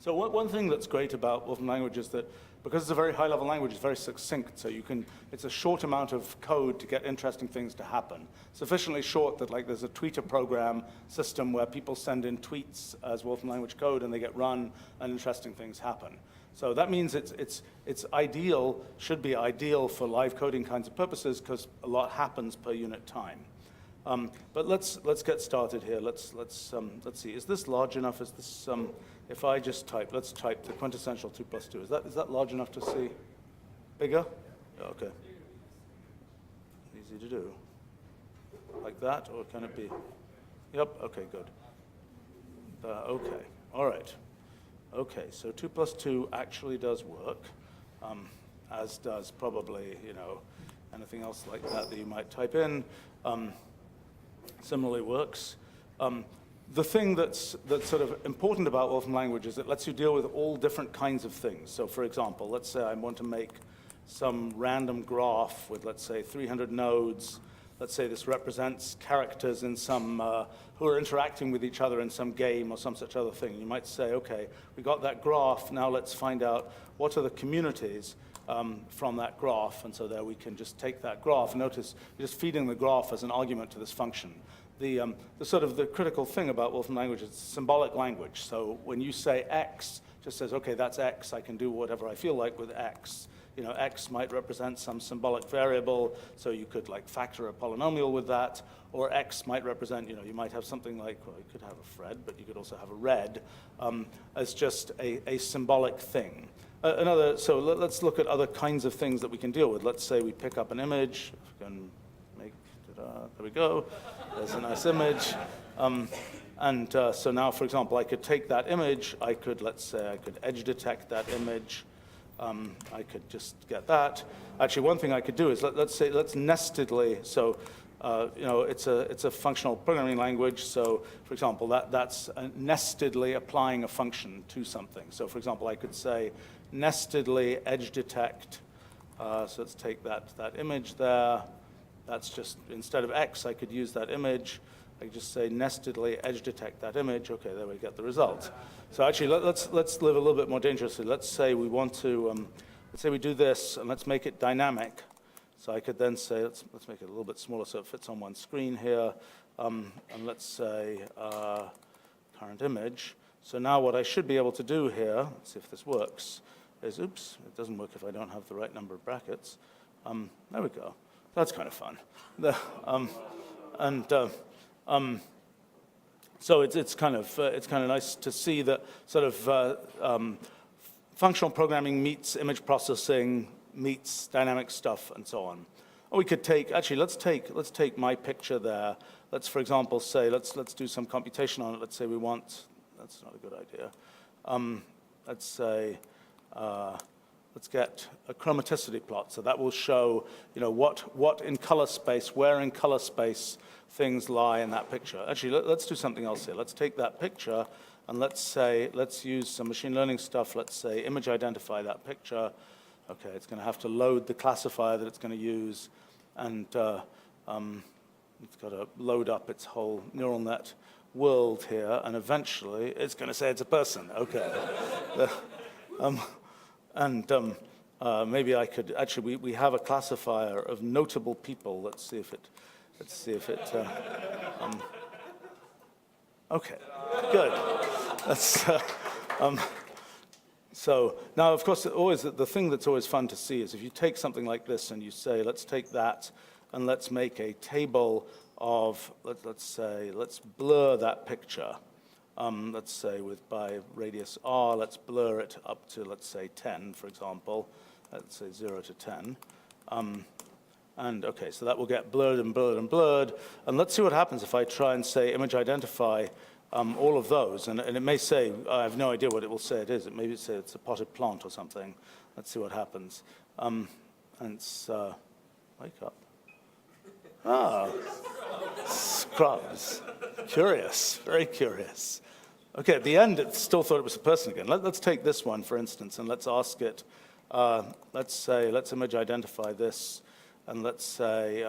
So one thing that's great about Wolfram Language is that because it's a very high-level language, it's very succinct, so it's a short amount of code to get interesting things to happen. Sufficiently short that like there's a tweeter program system where people send in tweets as Wolfram Language code and they get run and interesting things happen. So that means it's ideal, should be ideal for live coding kinds of purposes because a lot happens per unit time. But let's get started here. Let's see. Is this large enough? Is this if I just type, let's type the quintessential 2 plus 2. Is that large enough to see? Bigger? Yeah, okay. Easy to do. Like that, or can it be? Yep. Okay. Good. Okay. All right. Okay. So 2 plus 2 actually does work, as does probably anything else like that you might type in. Similarly works. The thing that's sort of important about Wolfram Language is it lets you deal with all different kinds of things. So for example, let's say I want to make some random graph with, let's say, 300 nodes. Let's say this represents characters in some, who are interacting with each other in some game or some such other thing. You might say, okay, we got that graph, now let's find out what are the communities from that graph, and so there we can just take that graph. Notice you're just feeding the graph as an argument to this function. The critical thing about Wolfram Language is it's symbolic language. So when you say X, it just says, okay, that's X. I can do whatever I feel like with X. X might represent some symbolic variable, so you could like factor a polynomial with that, or X might represent, you might have something like, well, you could have a Fred, but you could also have a red as just a symbolic thing. So let's look at other kinds of things that we can deal with. Let's say we pick up an image. If we can make, there we go. There's a nice image. So now, for example, I could take that image. Let's say I could edge detect that image. I could just get that. Actually, one thing I could do is let's nestedly. So it's a functional programming language. So for example, that's nestedly applying a function to something. So for example, I could say nestedly edge detect. So let's take that image there. That's just, instead of X, I could use that image. I could just say nestedly edge detect that image. Okay, there we get the result. So actually, let's live a little bit more dangerously. Let's say we want to, let's say we do this, and let's make it dynamic. So I could then say, let's make it a little bit smaller so it fits on one screen here. And let's say current image. So now what I should be able to do here, let's see if this works, is, oops, it doesn't work if I don't have the right number of brackets. There we go. That's kind of fun. So it's kind of nice to see that sort of functional programming meets image processing, meets dynamic stuff, and so on. Or we could take, actually, let's take my picture there. Let's, for example, say let's do some computation on it. Let's say we want, that's not a good idea. Let's say let's get a chromaticity plot. So that will show, what in color space, where in color space things lie in that picture. Actually, let's do something else here. Let's take that picture and let's use some machine learning stuff. Let's say image identify that picture. Okay, it's going to have to load the classifier that it's going to use, and it's got to load up its whole neural net world here, and eventually it's going to say it's a person. Okay. Maybe I could, actually, we have a classifier of notable people. Let's see if it, okay, good. So now, of course, the thing that's always fun to see is if you take something like this and you say, let's take that and let's make a table of, let's blur that picture. Let's say by radius r, let's blur it up to, let's say, 10, for example. Let's say 0 to 10. And okay, so that will get blurred and blurred and blurred. And let's see what happens if I try and say image identify all of those. And it may say, I have no idea what it will say it is. It may say it's a potted plant or something. Let's see what happens. And it's, wake up. Ah, scrubs. Curious, very curious. Okay, at the end, it still thought it was a person again. Let's take this one, for instance, and let's ask it, let's image identify this, and let's say,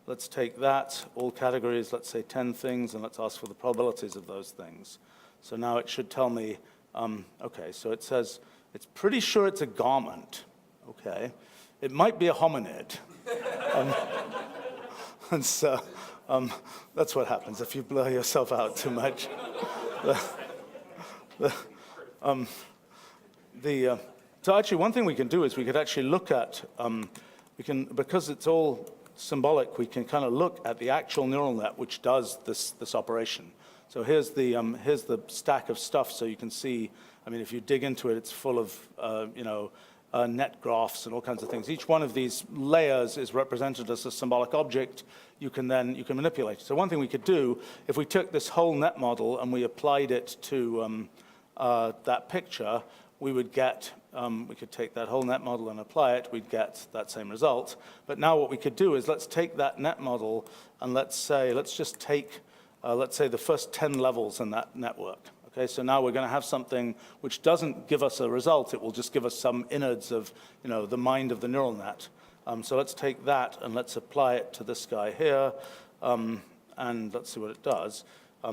let's take that, all categories, let's say 10 things, and let's ask for the probabilities of those things. So now it should tell me Okay, so it says, it's pretty sure it's a garment. Okay. It might be a hominid. And so that's what happens if you blur yourself out too much. So actually, one thing we can do is we could actually look at, because it's all symbolic, we can kind of look at the actual neural net which does this operation. So here's the stack of stuff, so you can see, I mean, if you dig into it, it's full of, net graphs and all kinds of things. Each one of these layers is represented as a symbolic object. You can manipulate it. So one thing we could do, if we took this whole net model and we applied it to that picture, we would get, we could take that whole net model and apply it, we'd get that same result. But now what we could do is let's take that net model and let's say the first 10 levels in that network. Okay, so now we're going to have something which doesn't give us a result, it will just give us some innards of, the mind of the neural net. So let's take that and let's apply it to this guy here, and let's see what it does.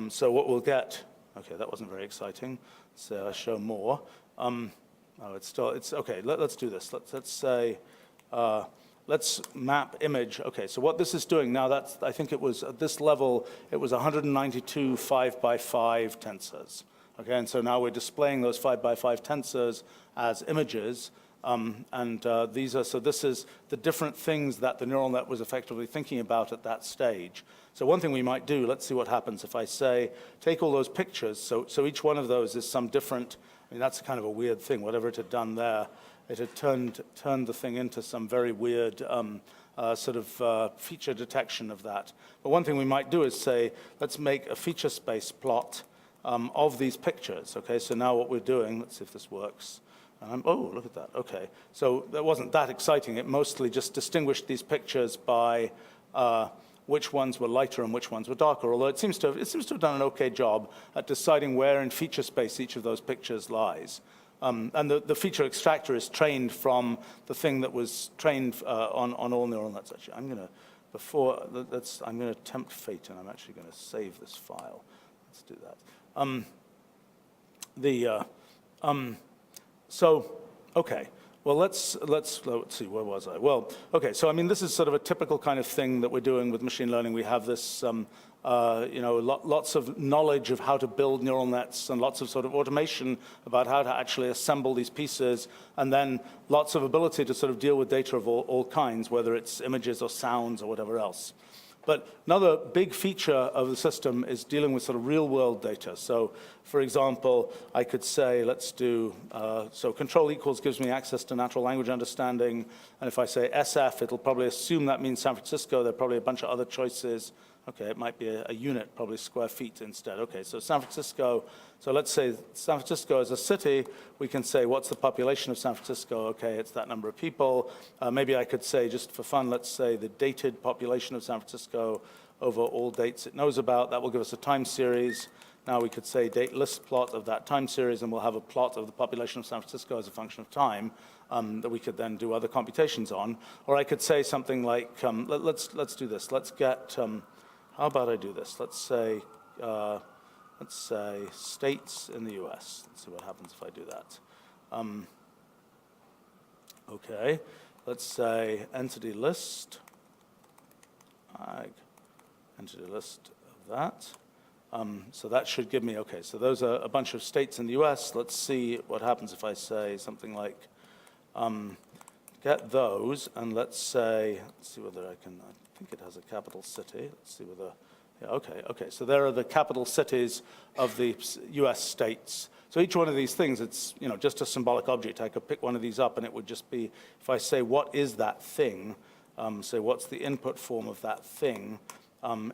So what we'll get, okay, that wasn't very exciting. So I show more. It's okay. Let's do this. Let's say, let's map image. Okay, so what this is doing now, I think it was at this level, it was 192 5x5 tensors. Okay, and so now we're displaying those 5x5 tensors as images. This is the different things that the neural net was effectively thinking about at that stage. So one thing we might do, let's see what happens if I say, take all those pictures, so each one of those is some different, I mean, that's kind of a weird thing, whatever it had done there, it had turned the thing into some very weird feature detection of that. But one thing we might do is say, let's make a feature space plot of these pictures, okay? So now what we're doing, let's see if this works. Oh, look at that, okay. So that wasn't that exciting. It mostly just distinguished these pictures by which ones were lighter and which ones were darker, although it seems to have done an okay job at deciding where in feature space each of those pictures lies. And the feature extractor is trained from the thing that was trained on all neural nets. Actually, I'm going to tempt fate, and I'm actually going to save this file. Let's do that. So, okay. Well, let's see, where was I? Well, okay, so I mean, this is sort of a typical kind of thing that we're doing with machine learning. We have this, lots of knowledge of how to build neural nets and lots of sort of automation about how to actually assemble these pieces, and then lots of ability to sort of deal with data of all kinds, whether it's images or sounds or whatever else. But another big feature of the system is dealing with sort of real-world data. So, for example, I could say, let's do, so control equals gives me access to natural language understanding. And if I say SF, it'll probably assume that means San Francisco. There are probably a bunch of other choices. Okay, it might be a unit, probably square feet instead. Okay, so San Francisco. So let's say San Francisco is a city. We can say, what's the population of San Francisco? Okay, it's that number of people. Maybe I could say, just for fun, let's say the dated population of San Francisco over all dates it knows about. That will give us a time series. Now we could say date list plot of that time series, and we'll have a plot of the population of San Francisco as a function of time that we could then do other computations on. Or I could say something like, let's do this. Let's get, how about I do this? Let's say states in the US. Let's see what happens if I do that. Okay, let's say entity list. Entity list of that. So that should give me, okay, so those are a bunch of states in the US. Let's see what happens if I say something like, get those, and let's see whether I can, I think it has a capital city. Let's see whether, yeah, okay. So there are the capital cities of the US states. So each one of these things, it's, just a symbolic object. I could pick one of these up, and it would just be, if I say, what is that thing, say, what's the input form of that thing,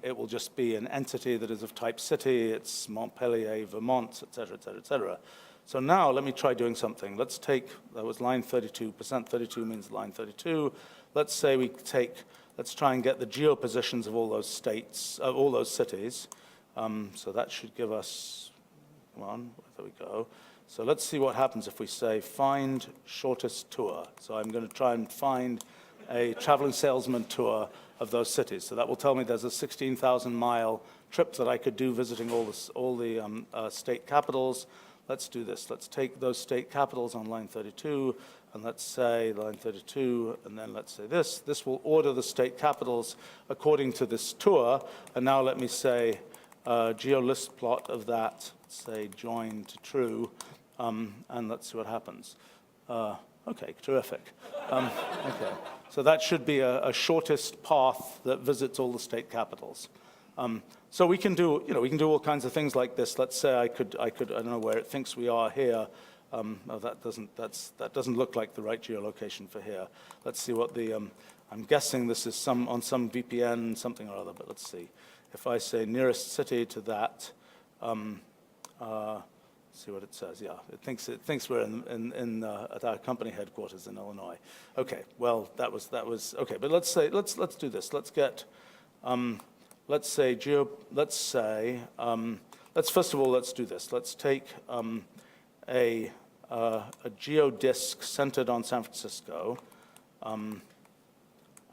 it will just be an entity that is of type city. It's Montpellier, Vermont, et cetera, et cetera, et cetera. So now let me try doing something. Let's take, that was line 32, %32 means line 32. Let's say let's try and get the geopositions of all those states, of all those cities. So that should give us, come on, there we go. So let's see what happens if we say find shortest tour. So I'm going to try and find a traveling salesman tour of those cities. So that will tell me there's a 16,000-mile trip that I could do visiting all the state capitals. let's do this. Let's take those state capitals on line 32, and let's say line 32, and then let's say this. This will order the state capitals according to this tour. And now let me say geolist plot of that, say join to true, and let's see what happens. Okay, terrific. Okay, so that should be a shortest path that visits all the state capitals. So we can do, we can do all kinds of things like this. Let's say I could, I don't know where it thinks we are here. No, that doesn't look like the right geolocation for here. Let's see what the, I'm guessing this is on some VPN, something or other, but let's see. If I say nearest city to that, see what it says. Yeah, it thinks we're at our company headquarters in Illinois. Okay, well that was okay. But let's do this. Let's get let's first of all let's do this. Let's take a geodisk centered on San Francisco,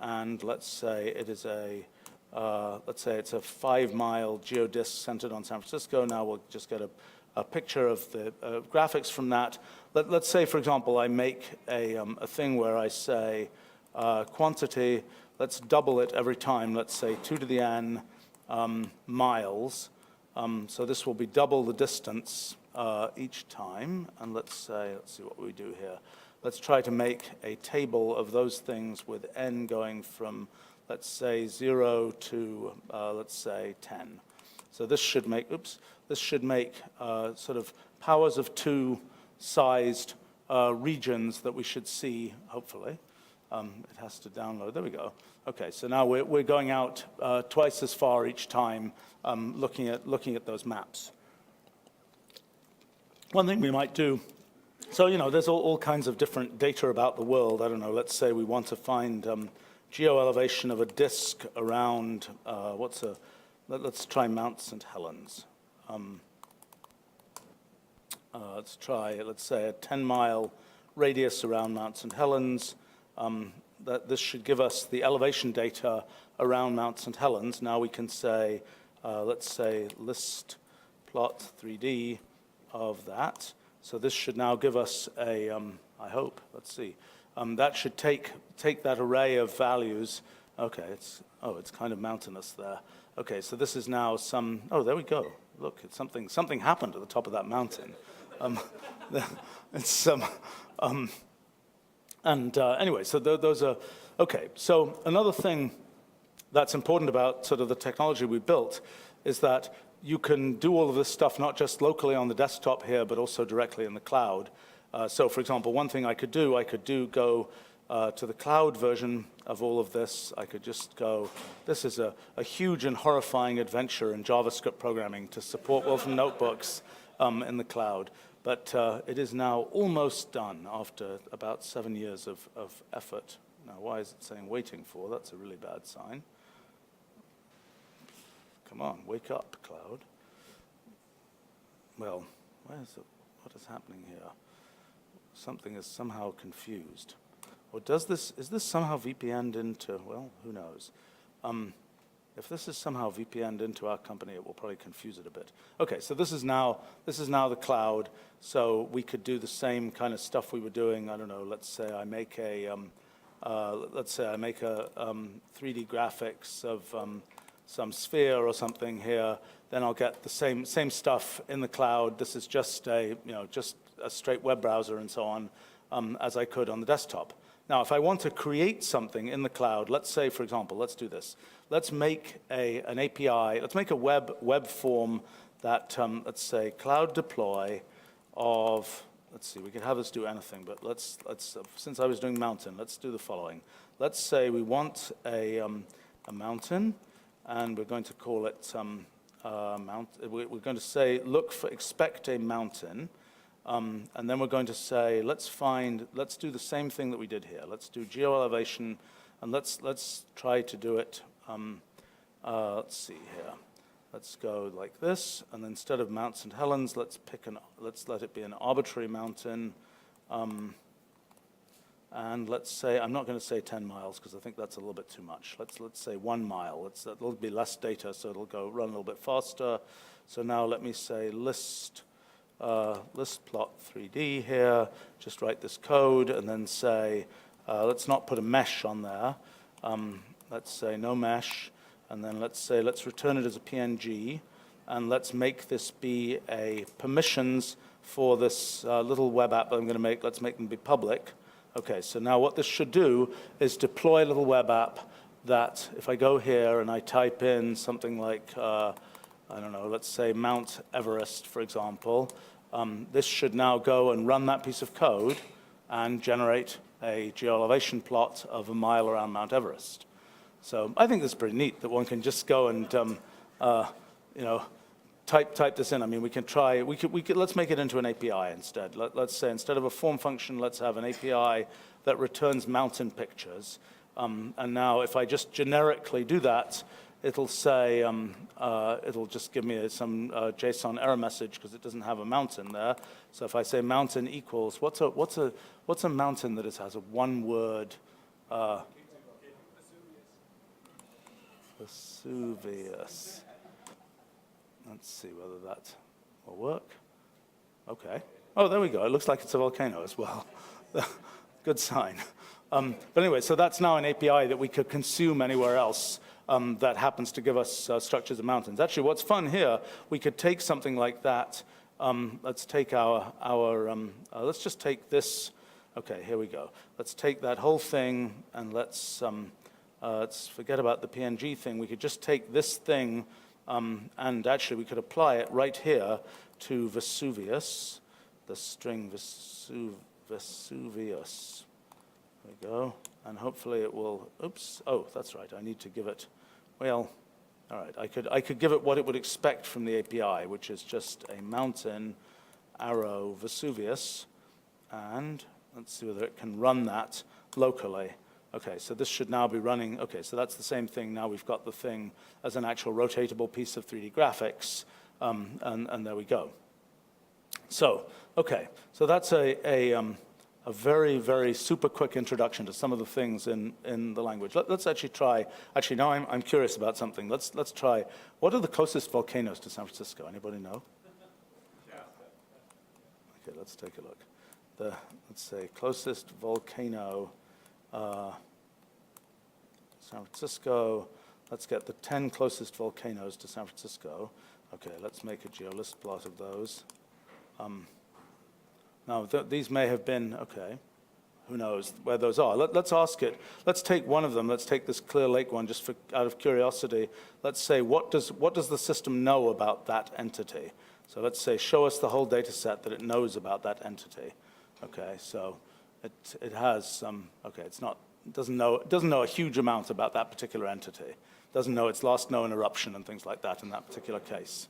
and let's say it is let's say it's a 5-mile geodisk centered on San Francisco. Now we'll just get a picture of the graphics from that. Let's say, for example, I make a thing where I say quantity, let's double it every time. Let's say 2 to the n miles. So this will be double the distance each time. And let's see what we do here. Let's try to make a table of those things with n going from, let's say, 0 to, let's say, 10. So this should make, sort of powers of 2 sized regions that we should see, hopefully. It has to download. There we go. Okay, so now we're going out twice as far each time, looking at those maps. One thing we might do, so there's all kinds of different data about the world. I don't know. Let's say we want to find geo-elevation of a disk around let's try Mount St. Helens. Let's say a 10-mile radius around Mount St. Helens. This should give us the elevation data around Mount St. Helens. Now we can say, let's say list plot 3D of that. So this should now give us a, I hope, let's see. That should take that array of values. Okay, it's kind of mountainous there. Okay, so this is now there we go. Look, it's something happened at the top of that mountain. Anyway, so those are, okay. So another thing that's important about sort of the technology we built is that you can do all of this stuff not just locally on the desktop here, but also directly in the cloud. So for example, one thing I could go to the cloud version of all of this. I could just go, this is a huge and horrifying adventure in JavaScript programming to support Wolfram notebooks in the cloud. But it is now almost done after about 7 years of effort. Now, why is it saying waiting for? That's a really bad sign. Come on, wake up, cloud. Well, what is happening here? Something is somehow confused. Or is this somehow VPN'd into, well, who knows? If this is somehow VPN'd into our company, it will probably confuse it a bit. Okay, so this is now the cloud. So we could do the same kind of stuff we were doing. I don't know. Let's say I make a 3D graphics of some sphere or something here. Then I'll get the same stuff in the cloud. This is just a straight web browser and so on, as I could on the desktop. Now, if I want to create something in the cloud, let's say, for example, let's do this. Let's make an API. Let's make a web form that, let's say, cloud deploy of, let's see, we could have this do anything, but let's since I was doing mountain, let's do the following. Let's say we want a mountain, and we're going to call it we're going to say, expect a mountain. And then we're going to say, let's do the same thing that we did here. Let's do geo-elevation, and let's try to do it, let's see here. Let's go like this, and then instead of Mount St. Helens, let's let it be an arbitrary mountain. And let's say, I'm not going to say 10 miles, because I think that's a little bit too much. Let's say 1 mile. That'll be less data, so it'll run a little bit faster. So now let me say list list plot 3D here, just write this code, and then say, let's not put a mesh on there. Let's say no mesh, and then let's say, let's return it as a PNG, and let's make this be a permissions for this little web app that I'm going to make. Let's make them be public. Okay, so now what this should do is deploy a little web app that if I go here and I type in something like, I don't know, let's say Mount Everest, for example, this should now go and run that piece of code and generate a geoelevation plot of a mile around Mount Everest. So I think this is pretty neat that one can just go and, type this in. I mean, we can try, let's make it into an API instead. Let's say instead of a form function, let's have an API that returns mountain pictures. And now if I just generically do that, it'll say, it'll just give me some JSON error message because it doesn't have a mountain there. So if I say mountain equals, what's a mountain that has a one-word? Vesuvius. Let's see whether that will work. Okay. Oh, there we go. It looks like it's a volcano as well. Good sign. But anyway, so that's now an API that we could consume anywhere else that happens to give us structures of mountains. Actually, what's fun here, we could take something like that. Let's take let's just take this. Okay, here we go. Let's take that whole thing and let's forget about the PNG thing. We could just take this thing and actually we could apply it right here to Vesuvius, the string Vesuvius. There we go. And hopefully it will, oops, oh, that's right, I need to give it, well, all right, I could give it what it would expect from the API, which is just a mountain arrow Vesuvius, and let's see whether it can run that locally. Okay, so this should now be running, okay, so that's the same thing. Now we've got the thing as an actual rotatable piece of 3D graphics, and there we go. So, okay, so that's a very, very super quick introduction to some of the things in the language. Let's actually try, actually now I'm curious about something. Let's try, what are the closest volcanoes to San Francisco? Anybody know? Okay, let's take a look. Let's say closest volcano, San Francisco. Let's get the 10 closest volcanoes to San Francisco. Okay, let's make a geolist plot of those. Now, these may have been, okay, who knows where those are. Let's ask it. Let's take one of them. Let's take this Clear Lake one just out of curiosity. Let's say, what does the system know about that entity? So let's say, show us the whole data set that it knows about that entity. Okay, so it has some, okay, it doesn't know a huge amount about that particular entity. It doesn't know its last known eruption and things like that in that particular case.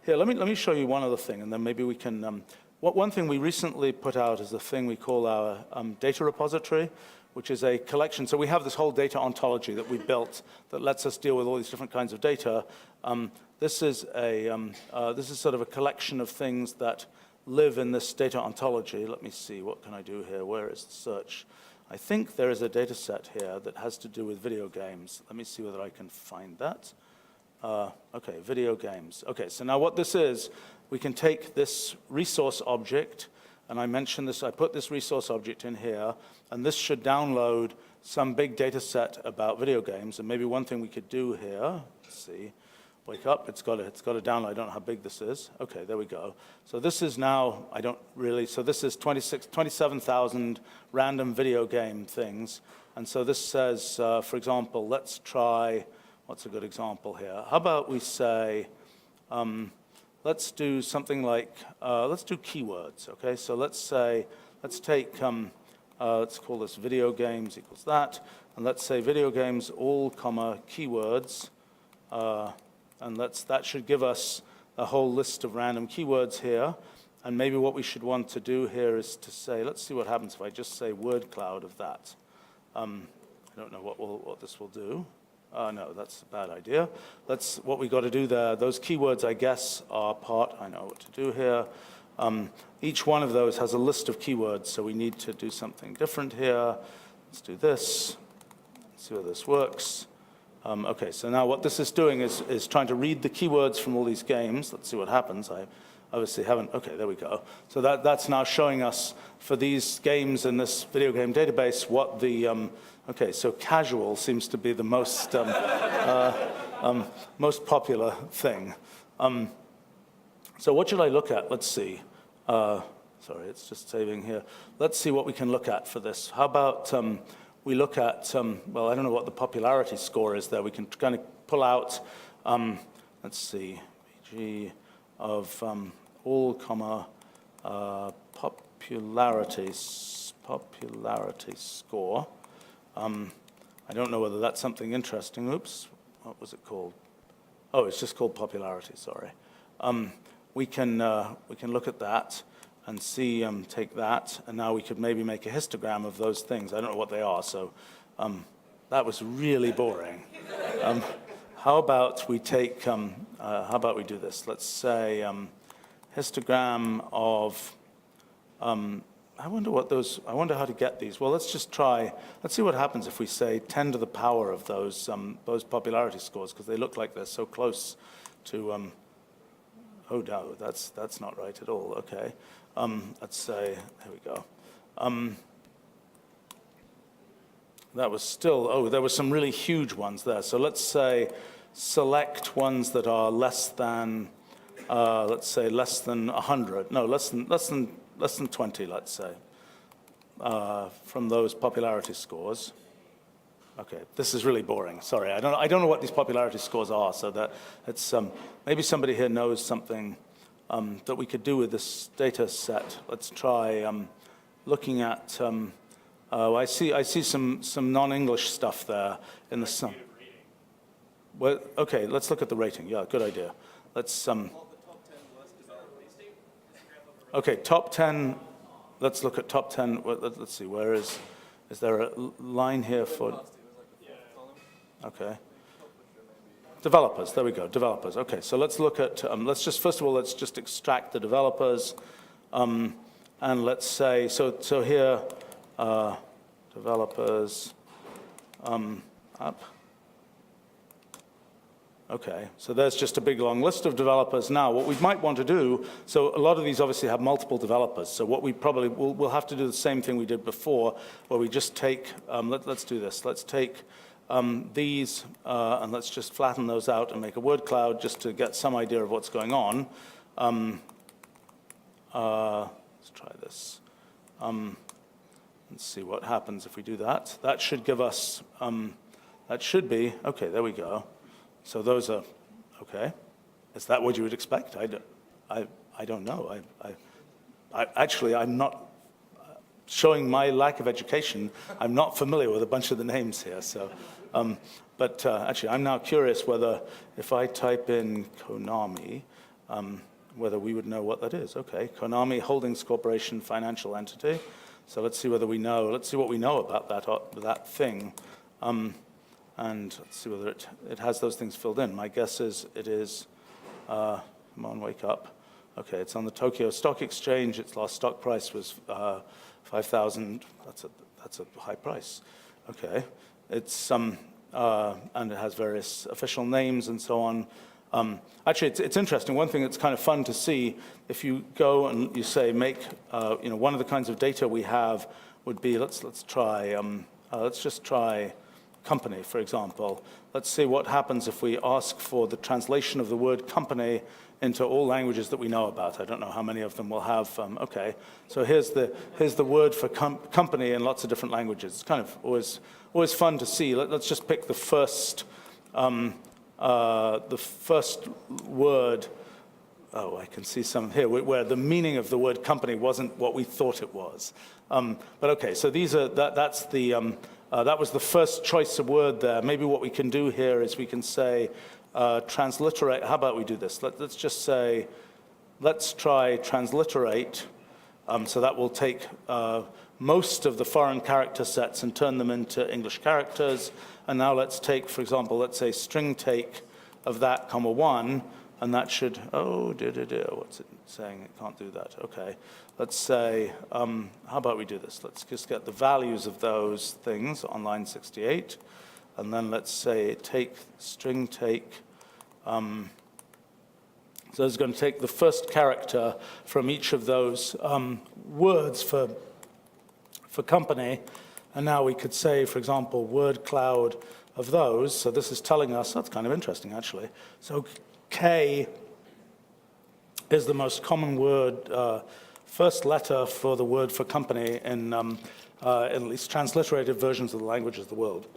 Here, let me show you one other thing, and then maybe we can, one thing we recently put out is a thing we call our data repository, which is a collection. So we have this whole data ontology that we built that lets us deal with all these different kinds of data. This is sort of a collection of things that live in this data ontology. Let me see, what can I do here? Where is the search? I think there is a data set here that has to do with video games. Let me see whether I can find that. Okay, video games. Okay, so now what this is, we can take this resource object, and I mentioned this, I put this resource object in here, and this should download some big data set about video games. And maybe one thing we could do here, let's see, wake up, it's got to download. I don't know how big this is. Okay, there we go. So this is now, so this is 27,000 random video game things. And so this says, for example, let's try, what's a good example here? How about we say, let's do something like, let's do keywords, okay? So let's say, let's take, let's call this video games equals that, and let's say video games all, comma, keywords, and that should give us a whole list of random keywords here. And maybe what we should want to do here is to say, let's see what happens if I just say word cloud of that. I don't know what this will do. No, that's a bad idea. What we got to do there, those keywords, I guess, are part, I know what to do here. Each one of those has a list of keywords, so we need to do something different here. Let's do this. Let's see whether this works. Okay, so now what this is doing is trying to read the keywords from all these games. Let's see what happens. I obviously haven't. Okay, there we go. So that's now showing us for these games in this video game database what the okay, so casual seems to be the most most popular thing. So what should I look at? Let's see. Sorry, it's just saving here. Let's see what we can look at for this. How about we look at, well, I don't know what the popularity score is there. We can kind of pull out, let's see, PG of all, popularity score. I don't know whether that's something interesting. Oops, what was it called? Oh, it's just called popularity, sorry. We can look at that and see, take that, and now we could maybe make a histogram of those things. I don't know what they are, so that was really boring. How about we take, how about we do this? Let's say histogram of, I wonder how to get these. Well, let's just try, let's see what happens if we say 10 to the power of those popularity scores, because they look like they're so close to, oh no, that's not right at all, okay. Let's say, there we go. That was still, oh, there were some really huge ones there. So let's say select ones that are less than, let's say less than 100. No, less than 20, let's say, from those popularity scores. Okay, this is really boring. Sorry, I don't know what these popularity scores are. So that it's maybe somebody here knows something that we could do with this data set. Let's try looking at. I see some non-English stuff there in the sum. Well, okay, let's look at the rating. Yeah, good idea. Let's okay, top 10. Let's look at top 10. Let's see. Where is there a line here for? Okay. Developers, there we go, developers. Okay, so let's look at, first of all, let's just extract the developers. And let's say, so here, developers, up. Okay, so there's just a big long list of developers. Now, what we might want to do, so a lot of these obviously have multiple developers. So what we probably, we'll have to do the same thing we did before, where we just take, let's do this. Let's take these, and let's just flatten those out and make a word cloud just to get some idea of what's going on. Let's try this. Let's see what happens if we do that. That should give us, that should be, okay, there we go. So those are, okay. Is that what you would expect? I don't know. Actually, I'm not, showing my lack of education, I'm not familiar with a bunch of the names here. So, but actually, I'm now curious whether if I type in Konami, whether we would know what that is. Okay, Konami Holdings Corporation financial entity. So let's see whether we know. Let's see what we know about that thing, and let's see whether it has those things filled in. My guess is it is. Come on, wake up. Okay, it's on the Tokyo Stock Exchange. Its last stock price was 5,000. That's a high price. Okay, it's and it has various official names and so on. Actually, it's interesting. One thing that's kind of fun to see, if you go and you say make, one of the kinds of data we have would be let's just try company, for example. Let's see what happens if we ask for the translation of the word company into all languages that we know about. I don't know how many of them will have. Okay, so here's the word for company in lots of different languages. It's kind of always fun to see. Let's just pick the first word. Oh, I can see some here where the meaning of the word company wasn't what we thought it was. But okay, so these are that's the that was the first choice of word there. Maybe what we can do here is we can say. Transliterate, how about we do this? Let's just say, let's try transliterate. So that will take most of the foreign character sets and turn them into English characters. And now let's take, for example, let's say string take of that, comma 1, and that should, what's it saying? It can't do that. Okay. Let's say, how about we do this? Let's just get the values of those things on line 68. and then let's say take, string take, so it's going to take the first character from each of those words for company, and now we could say, for example, word cloud of those. So this is telling us, that's kind of interesting actually. So K is the most common word, first letter for the word for company in at least transliterated versions of the languages of the world.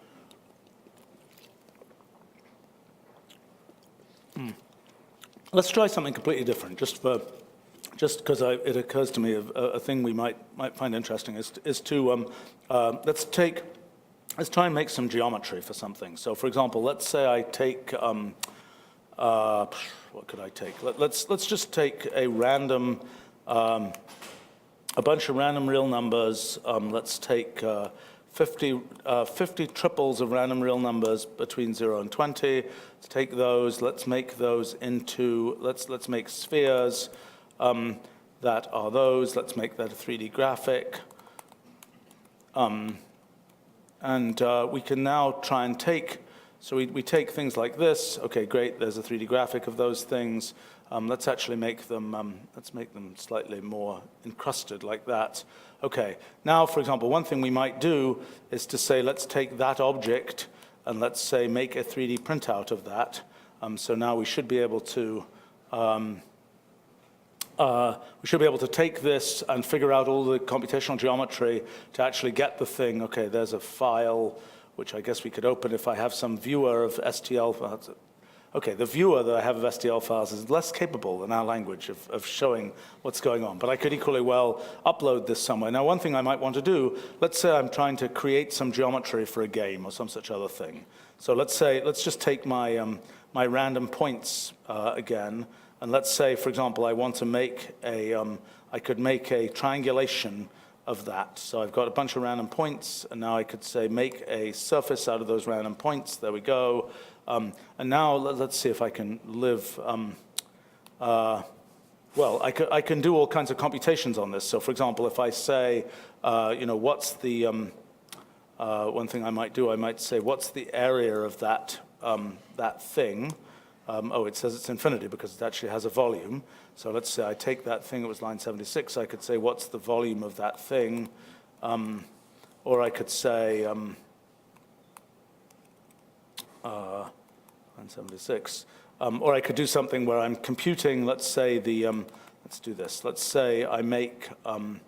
Let's try something completely different, just because it occurs to me a thing we might find interesting is to let's try and make some geometry for something. So, for example, let's say I take what could I take? Let's just take a random a bunch of random real numbers. Let's take 50 triples of random real numbers between 0 and 20. Let's take those. Let's make those into, let's make spheres that are those. Let's make that a 3D graphic. We can now try and take, so we take things like this. Okay, great, there's a 3D graphic of those things. Let's actually make them, slightly more encrusted like that. Okay, now, for example, one thing we might do is to say, let's take that object and let's say make a 3D printout of that. So now we should be able to take this and figure out all the computational geometry to actually get the thing. Okay, there's a file, which I guess we could open if I have some viewer of STL files. Okay, the viewer that I have of STL files is less capable than our language of showing what's going on, but I could equally well upload this somewhere. Now, one thing I might want to do, let's say I'm trying to create some geometry for a game or some such other thing. So let's just take my, my random points again, and let's say, for example, I want to make I could make a triangulation of that. So I've got a bunch of random points, and now I could say make a surface out of those random points. There we go. And now let's see if I can live. Well, I can do all kinds of computations on this. So, for example, if I say, what's the one thing I might do? I might say, what's the area of that that thing? Oh, it says it's infinity because it actually has a volume. So let's say I take that thing. It was line 76. I could say, what's the volume of that thing? Or I could say. Line 76. Or I could do something where I'm computing, let's say let's do this. Let's say I make,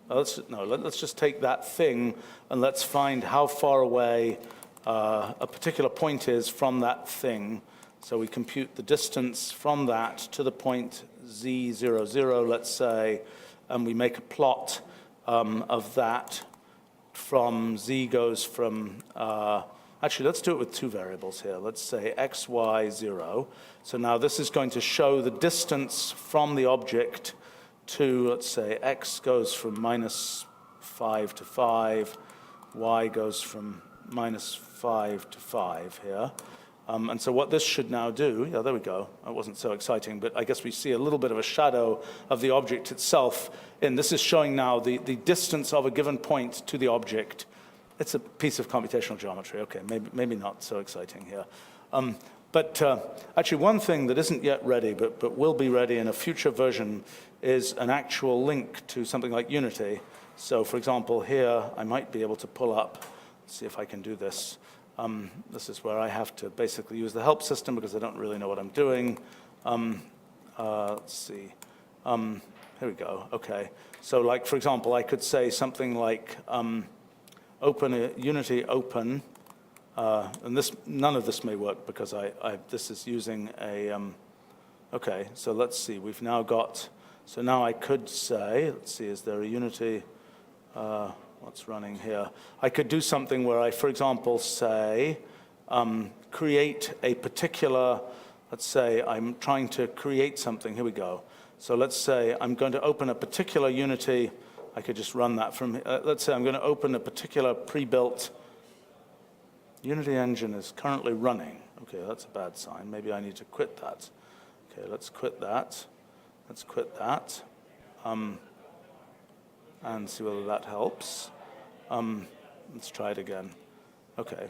let's just take that thing and let's find how far away a particular point is from that thing. So we compute the distance from that to the point z00, let's say, and we make a plot of that from z goes from, actually, let's do it with two variables here. Let's say x, y, 0. So now this is going to show the distance from the object to, let's say, x goes from -5 to 5, y goes from -5 to 5 here. And so what this should now do, yeah, there we go. That wasn't so exciting, but I guess we see a little bit of a shadow of the object itself. And this is showing now the distance of a given point to the object. It's a piece of computational geometry. Okay, maybe not so exciting here. Actually, one thing that isn't yet ready, but will be ready in a future version, is an actual link to something like Unity. So, for example, here, I might be able to pull up, let's see if I can do this. This is where I have to basically use the help system because I don't really know what I'm doing. Let's see. Here we go. Okay. So, like, for example, I could say something like, Unity open, and none of this may work because this is using a, okay, so let's see, we've now got, so now I could say, let's see, is there a Unity, what's running here? I could do something where I, for example, say, create a particular, let's say I'm trying to create something, here we go. So let's say I'm going to open a particular Unity. I could just run that from, let's say I'm going to open a particular pre-built Unity engine is currently running. Okay, that's a bad sign. Maybe I need to quit that. Okay, let's quit that. Let's quit that. And see whether that helps. Let's try it again. Okay,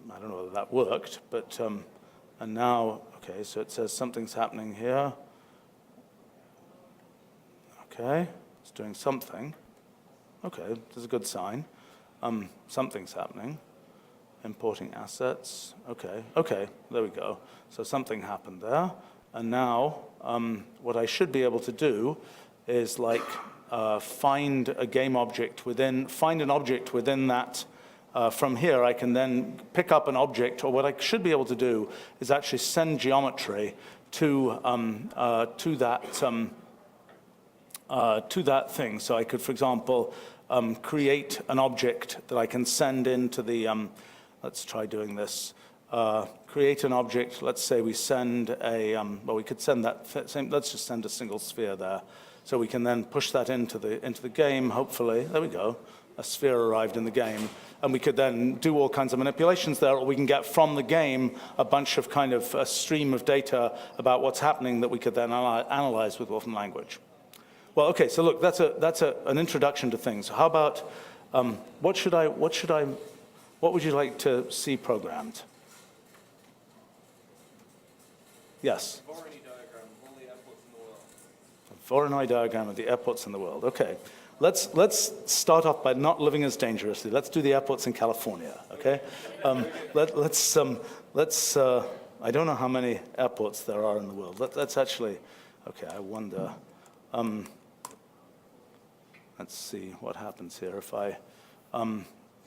I don't know whether that worked, but, and now, okay, so it says something's happening here. Okay, it's doing something. Okay, that's a good sign. Something's happening. Importing assets. Okay, there we go. So something happened there. And now, what I should be able to do is like find a game object within, find an object within that. From here, I can then pick up an object, or what I should be able to do is actually send geometry to that thing. So I could, for example, create an object that I can send into the, let's try doing this. Create an object, let's say we send a, well, we could send that same, let's just send a single sphere there. So we can then push that into the game, hopefully. There we go. A sphere arrived in the game. And we could then do all kinds of manipulations there, or we can get from the game a bunch of kind of a stream of data about what's happening that we could then analyze with Wolfram Language. Well, okay, so look, that's an introduction to things. How about, what would you like to see programmed? Yes? A Voronoi diagram of all the airports in the world. A Voronoi diagram of the airports in the world, okay. Let's start off by not living as dangerously. Let's do the airports in California, okay? Let's I don't know how many airports there are in the world. Let's actually, okay, I wonder. Let's see what happens here if I,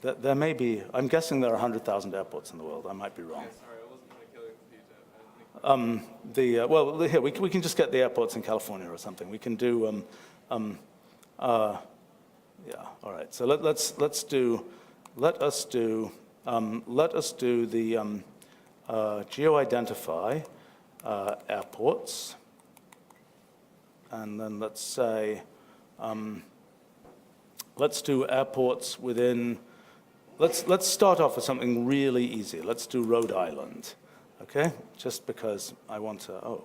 there may be, I'm guessing there are 100,000 airports in the world. I might be wrong. Yeah, sorry, I wasn't trying to kill your computer. Well, here, we can just get the airports in California or something. We can do, yeah, all right. So let us do the geo-identify airports, and then let's say let's do airports within. Let's start off with something really easy. Let's do Rhode Island, okay? Just because I want to. Oh,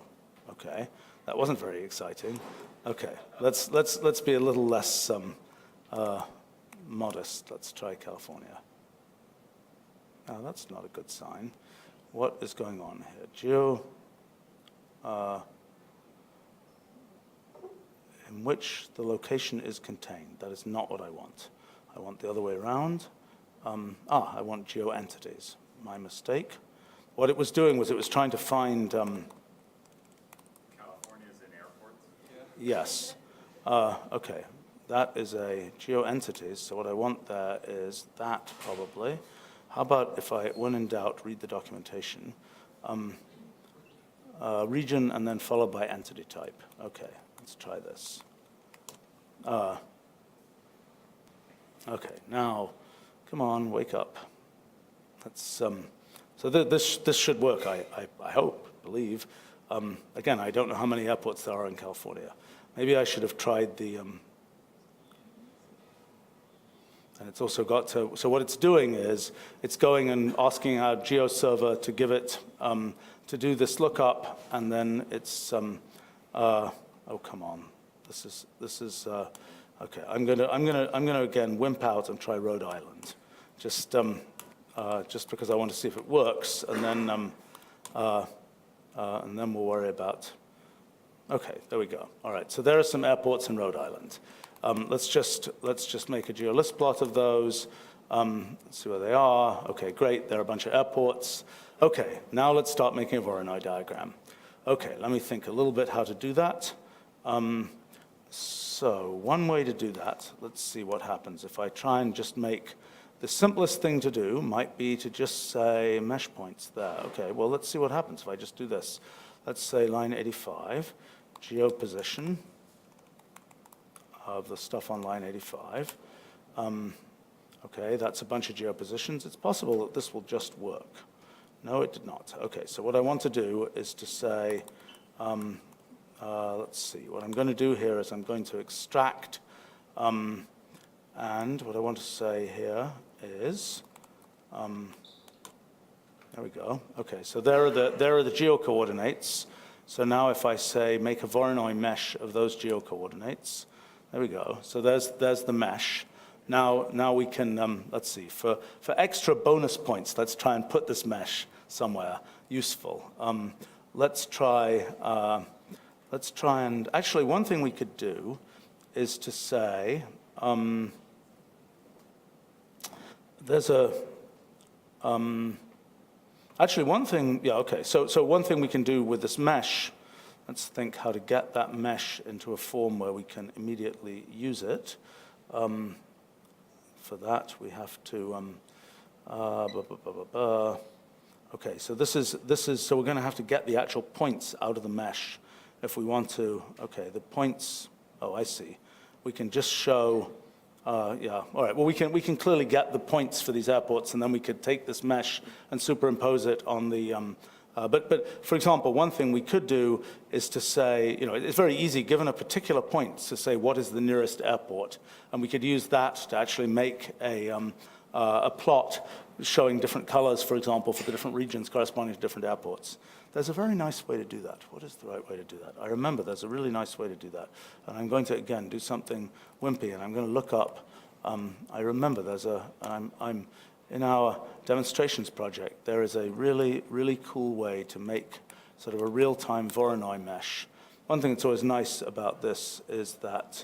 okay. That wasn't very exciting. Okay, let's be a little less modest. Let's try California. Now that's not a good sign. What is going on here? Geo, in which the location is contained. That is not what I want. I want the other way around. I want geo entities. My mistake. What it was doing was it was trying to find. Yes. Okay. That is a geo-entities. So what I want there is that, probably. How about if I, when in doubt, read the documentation? Region and then followed by entity type. Okay. Let's try this. Okay. Now, come on, wake up. Let's. So this should work. I hope, believe. Again, I don't know how many airports there are in California. Maybe I should have tried the, and it's also got to, so what it's doing is, it's going and asking our geo server to give it, to do this lookup, and then it's, oh, come on. This is, okay, I'm gonna again wimp out and try Rhode Island. Just because I want to see if it works, and then we'll worry about. Okay, there we go. All right, so there are some airports in Rhode Island. Let's just make a geolist plot of those. Let's see where they are. Okay, great. There are a bunch of airports. Okay, now let's start making a Voronoi diagram. Okay, let me think a little bit how to do that. So one way to do that, let's see what happens if I try and just make. The simplest thing to do might be to just say mesh points there. Okay, well, let's see what happens if I just do this. Let's say line 85, geo position of the stuff on line 85. Okay, that's a bunch of geo positions. It's possible that this will just work. No, it did not. Okay, so what I want to do is to say, let's see, what I'm going to do here is I'm going to extract, and what I want to say here is, there we go. Okay, so there are the geo coordinates. So now if I say make a Voronoi mesh of those geo coordinates, there we go. So there's the mesh. now we can, let's see, for extra bonus points, let's try and put this mesh somewhere useful. Let's try and, actually one thing we could do is to say, there's a, actually one thing, yeah, okay, so one thing we can do with this mesh, let's think how to get that mesh into a form where we can immediately use it. For that, we have to, okay, so this is, so we're going to have to get the actual points out of the mesh if we want to, okay, the points, oh, I see. We can just show, yeah, all right, well, we can clearly get the points for these airports, and then we could take this mesh and superimpose it on the, but for example, one thing we could do is to say, you know, it's very easy, given a particular point, to say what is the nearest airport, and we could use that to actually make a plot showing different colors, for example, for the different regions corresponding to different airports. There's a very nice way to do that. What is the right way to do that? I remember there's a really nice way to do that, and I'm going to, again, do something wimpy, and I'm going to look up, I remember there's a, I'm in our demonstrations project, there is a really, really cool way to make sort of a real-time Voronoi mesh. One thing that's always nice about this is that,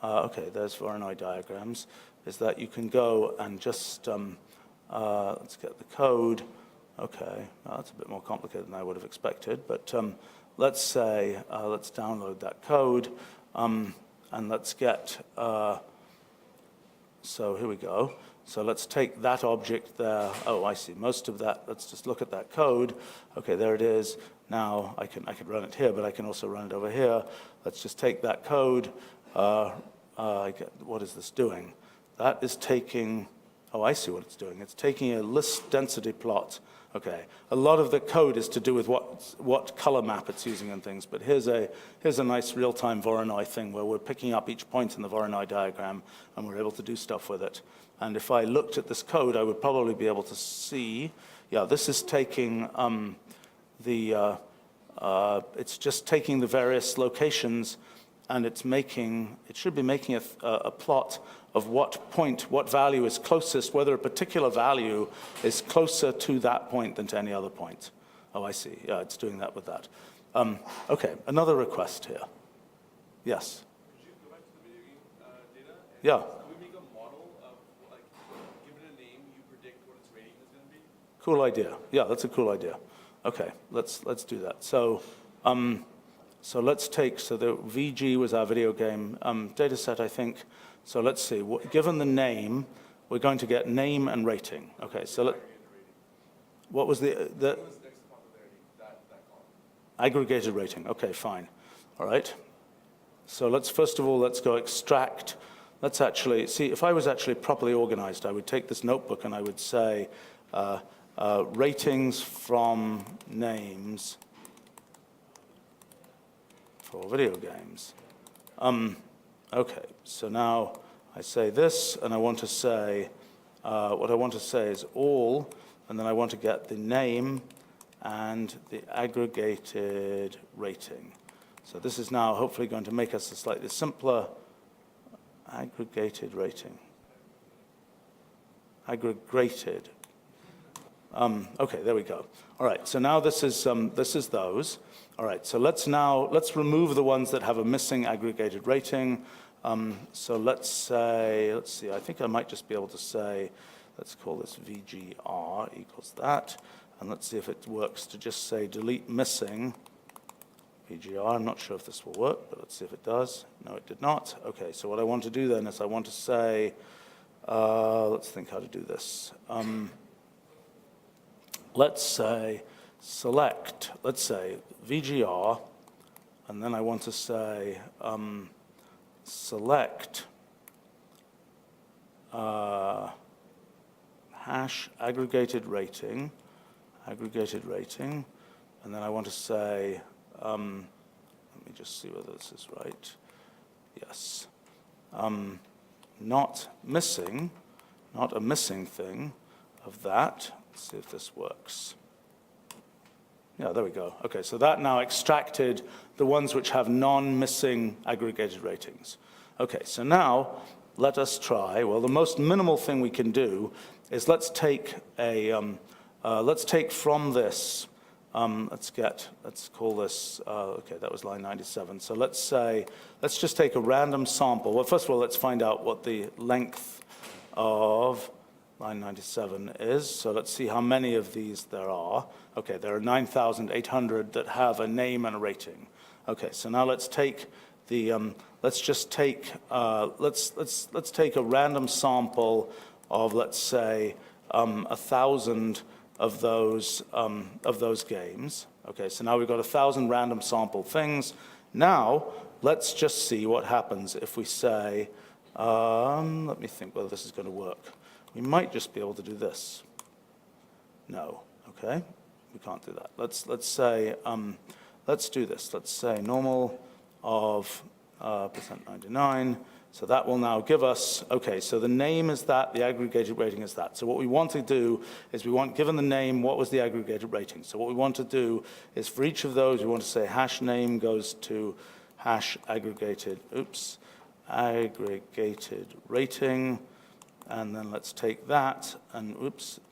okay, there's Voronoi diagrams, is that you can go and just, let's get the code. Okay, well, that's a bit more complicated than I would have expected, but let's say, let's download that code, and let's get, so here we go. So let's take that object there. Oh, I see. Most of that, let's just look at that code. Okay, there it is. Now I can run it here, but I can also run it over here. Let's just take that code. What is this doing? That is taking, oh, I see what it's doing. It's taking a list density plot. Okay, a lot of the code is to do with what color map it's using and things, but here's a nice real-time Voronoi thing where we're picking up each point in the Voronoi diagram and we're able to do stuff with it. And if I looked at this code, I would probably be able to see, yeah, this is taking it's just taking the various locations and it should be making a plot of what value is closest, whether a particular value is closer to that point than to any other point. Oh, I see. Yeah, it's doing that with that. Okay, another request here. Yes? Could you go back to the video game data? Yeah. Could we make a model of, like, give it a name, you predict what its rating is going to be? Cool idea. Yeah, that's a cool idea. Okay, let's do that. So, so let's take, so the VG was our video game data set, I think. So let's see, given the name, we're going to get name and rating. Okay, so what was the What was next to popularity, that column? aggregated rating? Okay, fine. All right. So first of all, let's go extract. Let's actually, see, if I was actually properly organized, I would take this notebook and I would say ratings from names for video games. Okay, so now I say this, and I want to say, what I want to say is all, and then I want to get the name and the aggregated rating. So this is now hopefully going to make us a slightly simpler aggregated rating. Aggregated. Okay, there we go. All right, so now this is those. All right, so let's remove the ones that have a missing aggregated rating. So let's see, I think I might just be able to say, let's call this VGR equals that. And let's see if it works to just say delete missing VGR. I'm not sure if this will work, but let's see if it does. No, it did not. Okay, so what I want to do then is I want to say, let's think how to do this. Let's say select, let's say VGR, and then I want to say select hash aggregated rating, and then I want to say, let me just see whether this is right. Yes. Not a missing thing of that. Let's see if this works. Yeah, there we go. Okay, so that now extracted the ones which have non-missing aggregated ratings. Okay, so now let us try, well, the most minimal thing we can do is let's take from this, let's call this, okay, that was line 97. So let's just take a random sample. Well, first of all, let's find out what the length of line 97 is. So let's see how many of these there are. Okay, there are 9,800 that have a name and a rating. Okay, so now let's take the, let's take a random sample of, let's say, 1,000 of those games. Okay, so now we've got 1,000 random sample things. Now, let's just see what happens if we say, let me think whether this is going to work. We might just be able to do this. No, okay, we can't do that. Let's say, let's do this. Let's say normal of %99. So that will now give us, okay, so the name is that, the aggregated rating is that. So what we want to do is given the name, what was the aggregated rating? So what we want to do is for each of those, we want to say hash name goes to hash aggregated rating. And then let's take that and,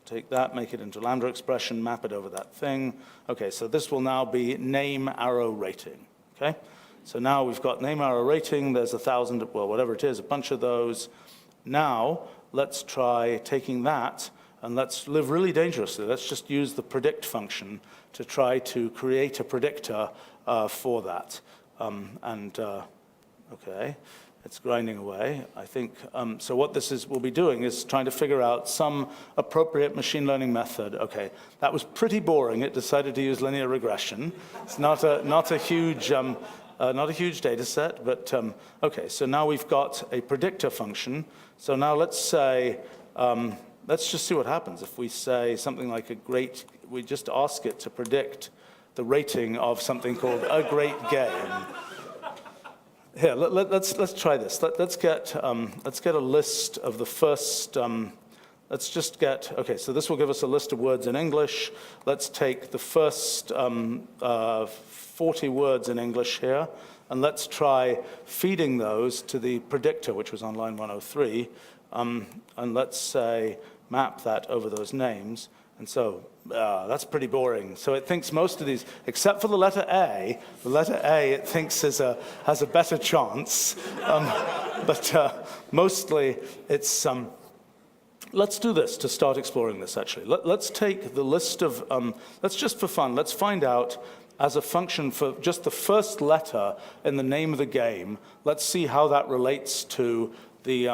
take that, make it into lambda expression, map it over that thing. Okay, so this will now be name arrow rating, okay? So now we've got name arrow rating, there's 1,000, well, whatever it is, a bunch of those. Now, let's try taking that, and let's live really dangerously. Let's just use the predict function to try to create a predictor for that. Okay, it's grinding away. I think, so what we'll be doing is trying to figure out some appropriate machine learning method. Okay, that was pretty boring. It decided to use linear regression. It's not a huge data set, but okay, so now we've got a predictor function. So now let's say, let's just see what happens if we say something like we just ask it to predict the rating of something called a great game. Here, let's try this. Let's get a list of the first, let's just get, okay, so this will give us a list of words in English. Let's take the first 40 words in English here, and let's try feeding those to the predictor, which was on line 103, and let's say map that over those names. And so that's pretty boring. So it thinks most of these, except for the letter A it thinks has a better chance, but mostly it's, let's do this to start exploring this, actually. Let's take the list of, let's just for fun, let's find out as a function for just the first letter in the name of the game, let's see how that relates to the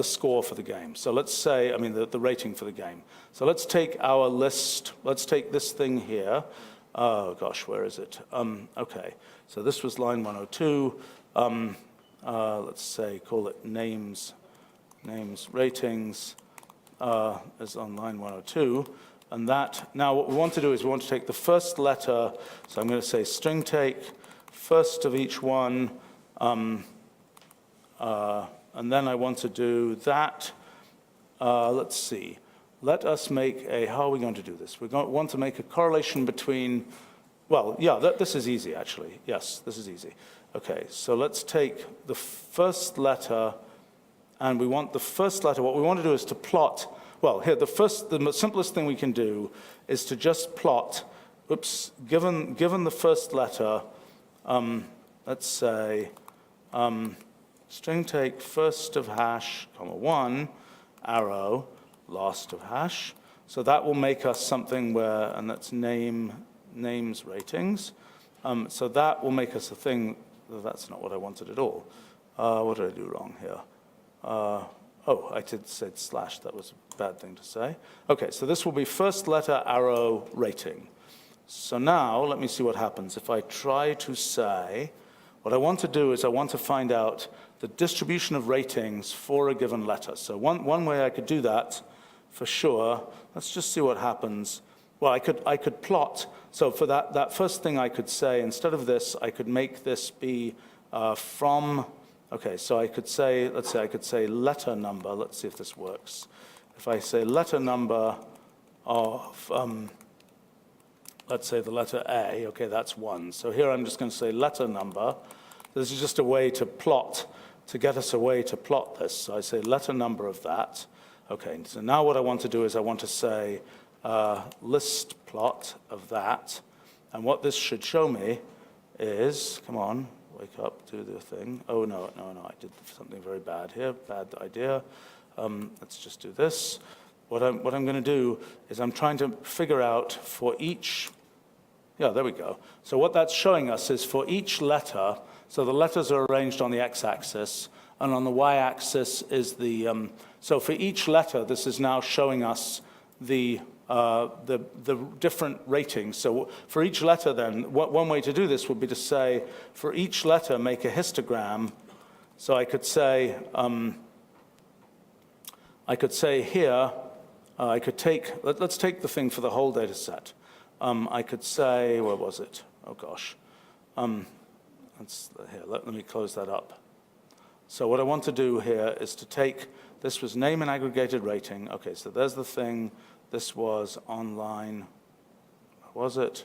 score for the game. So let's say, the rating for the game. So let's take our list, let's take this thing here. Oh gosh, where is it? Okay, so this was line 102. Let's say, call it names ratings is on line 102. And that, now what we want to do is we want to take the first letter, so I'm going to say string take, first of each one, and then I want to do that, let's see, let us make how are we going to do this? We want to make a correlation between, well, yeah, this is easy actually, yes, this is easy. Okay, so let's take the first letter, and we want the first letter, what we want to do is to plot. Well, here, the simplest thing we can do is to just plot, given the first letter, let's say, string take first of hash, comma 1, arrow, last of hash. So that will make us something where, and that's names ratings. So that will make us a thing, that's not what I wanted at all. What did I do wrong here? Oh, I said slash, that was a bad thing to say. Okay, so this will be first letter arrow rating. So now, let me see what happens. If I try to say, what I want to do is I want to find out the distribution of ratings for a given letter. So one way I could do that, for sure, let's just see what happens. Well, I could plot, so for that first thing I could say, instead of this, I could make this be from, okay, so I could say, let's say I could say letter number. Let's see if this works. If I say letter number of, let's say the letter A, okay, that's 1. So here I'm just going to say letter number. This is just a way to plot to get us a way to plot this. So I say letter number of that. Okay, so now what I want to do is I want to say list plot of that. And what this should show me is, come on, wake up, do the thing. Oh, no, I did something very bad here, bad idea. Let's just do this. What I'm going to do is I'm trying to figure out for each, yeah, there we go. So what that's showing us is for each letter, so the letters are arranged on the x-axis, and on the y-axis is the, so for each letter, this is now showing us the different ratings. So for each letter then, one way to do this would be to say, for each letter, make a histogram. So I could say here, I could take, let's take the thing for the whole data set. I could say, where was it? Oh gosh. Let me close that up. So what I want to do here is to take, this was name and aggregated rating. Okay, so there's the thing. This was on line, where was it?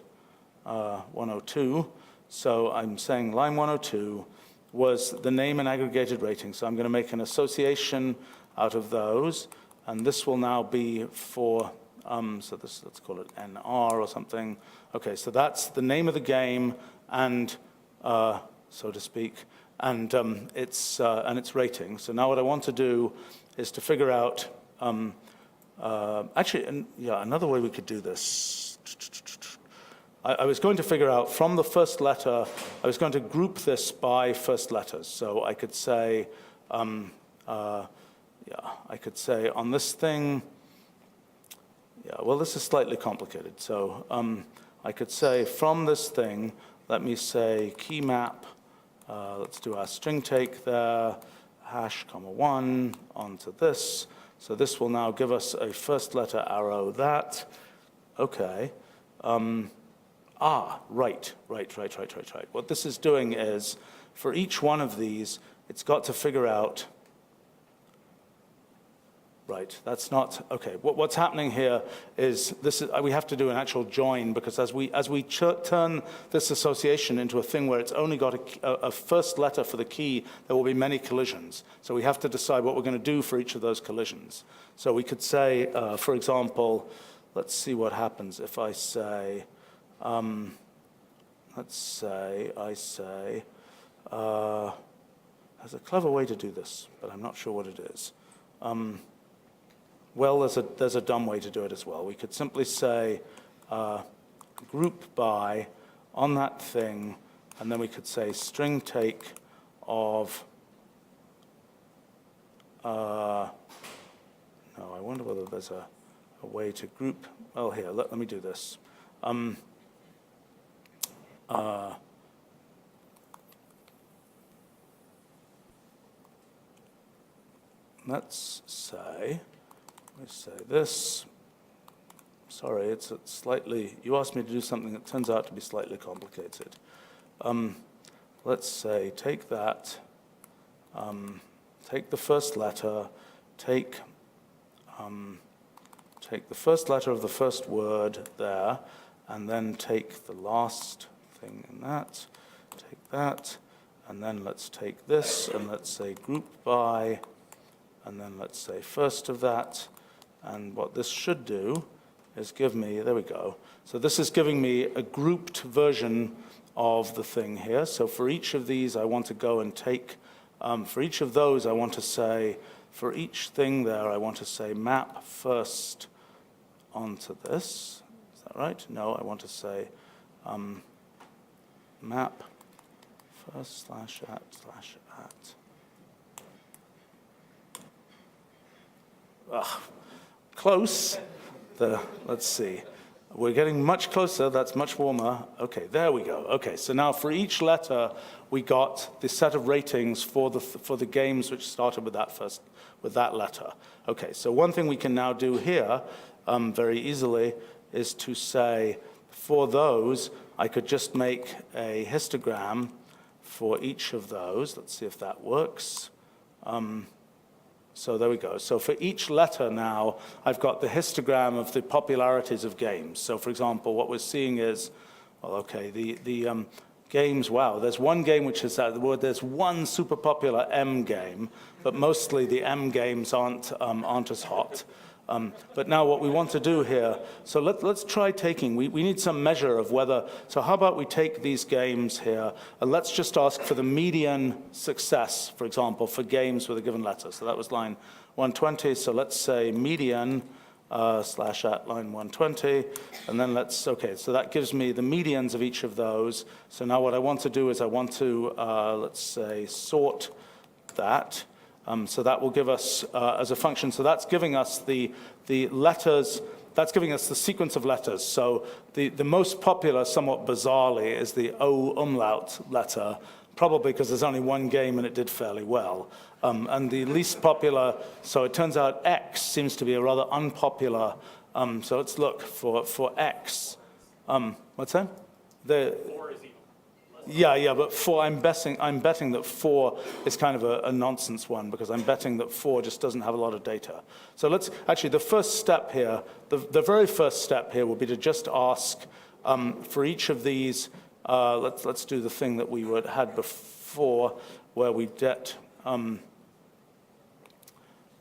102. So I'm saying line 102 was the name and aggregated rating. So I'm going to make an association out of those. And this will now be for, so this, let's call it NR or something. Okay, so that's the name of the game and, so to speak, and its rating. So now what I want to do is to figure out, another way we could do this. I was going to figure out from the first letter, I was going to group this by first letters. So I could say, I could say on this thing, well, this is slightly complicated. So I could say from this thing, let me say key map, let's do our string take there, hash, comma 1, onto this. So this will now give us a first letter arrow that. Okay. Right. What this is doing is, for each one of these, it's got to figure out, right, that's not, okay. What's happening here is, we have to do an actual join, because as we turn this association into a thing where it's only got a first letter for the key, there will be many collisions. So we have to decide what we're going to do for each of those collisions. So we could say, for example, let's see what happens if I say, there's a clever way to do this, but I'm not sure what it is. Well, there's a dumb way to do it as well. We could simply say group by on that thing, and then we could say string take of, no, I wonder whether there's a way to group. Well, here, let me do this. Let's say this. Sorry, it's slightly, you asked me to do something that turns out to be slightly complicated. Let's say take that, take the first letter, take the first letter of the first word there, and then take the last thing in that, take that, and then let's take this, and let's say group by, and then let's say first of that, and what this should do is give me, there we go. So this is giving me a grouped version of the thing here. So for each of these, I want to go and take, for each of those, I want to say, for each thing there, I want to say map first onto this. Is that right? No, I want to say map first slash at. Close. Let's see. We're getting much closer. That's much warmer. Okay, there we go. Okay, so now for each letter, we got the set of ratings for the games which started with that letter. Okay, so one thing we can now do here very easily is to say for those, I could just make a histogram for each of those. Let's see if that works. So there we go. So for each letter now, I've got the histogram of the popularities of games. So for example, what we're seeing is, well, okay, Games, wow, there's one game which is that word. There's one super popular M game, but mostly the M games aren't as hot. But now what we want to do here, so let's try taking, we need some measure of whether, so how about we take these games here, and let's just ask for the median success, for example, for games with a given letter. So that was line 120, so let's say median slash at line 120, and then okay, so that gives me the medians of each of those. So now what I want to do is I want to, let's say, sort that. So that will give us, as a function, so that's giving us the letters, that's giving us the sequence of letters. So the most popular, somewhat bizarrely, is the O umlaut letter, probably because there's only one game and it did fairly well. And the least popular, so it turns out X seems to be a rather unpopular, so let's look for X. What's that? Four is even. Yeah, but I'm betting that 4 is kind of a nonsense one, because I'm betting that 4 just doesn't have a lot of data. So actually the first step here, the very first step here will be to just ask for each of these, let's do the thing that we had before, where we get,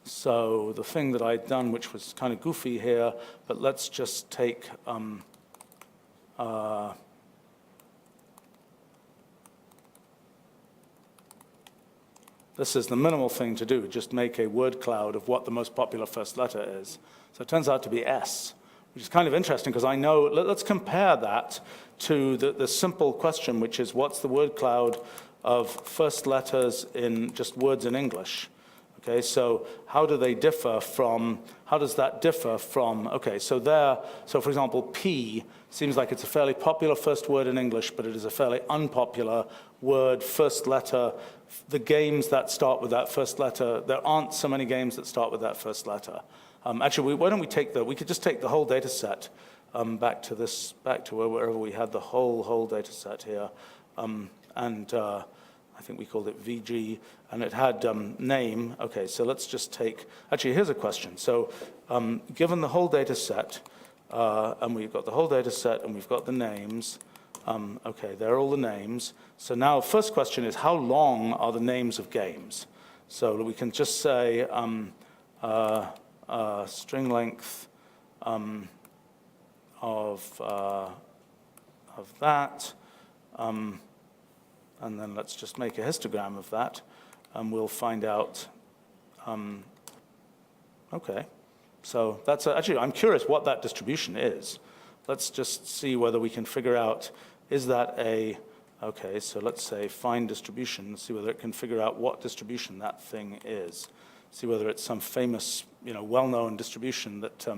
so the thing that I'd done, which was kind of goofy here, but let's just take, this is the minimal thing to do, just make a word cloud of what the most popular first letter is. So it turns out to be S, which is kind of interesting, because I know, let's compare that to the simple question, which is what's the word cloud of first letters in just words in English? Okay, so how does that differ from, okay, so for example, P seems like it's a fairly popular first word in English, but it is a fairly unpopular word, first letter. The games that start with that first letter, there aren't so many games that start with that first letter. Actually, why don't we we could just take the whole data set back to wherever we had the whole data set here. I think we called it VG, and it had name. Okay, so let's just take, actually, here's a question. So given the whole data set, and we've got the whole data set, and we've got the names, okay, there are all the names. So now, first question is, how long are the names of games? So we can just say string length of that, and then let's just make a histogram of that, and we'll find out, okay. So that's, actually, I'm curious what that distribution is. Let's just see whether we can figure out, is that okay, so let's say find distribution, see whether it can figure out what distribution that thing is. See whether it's some famous, well-known distribution that,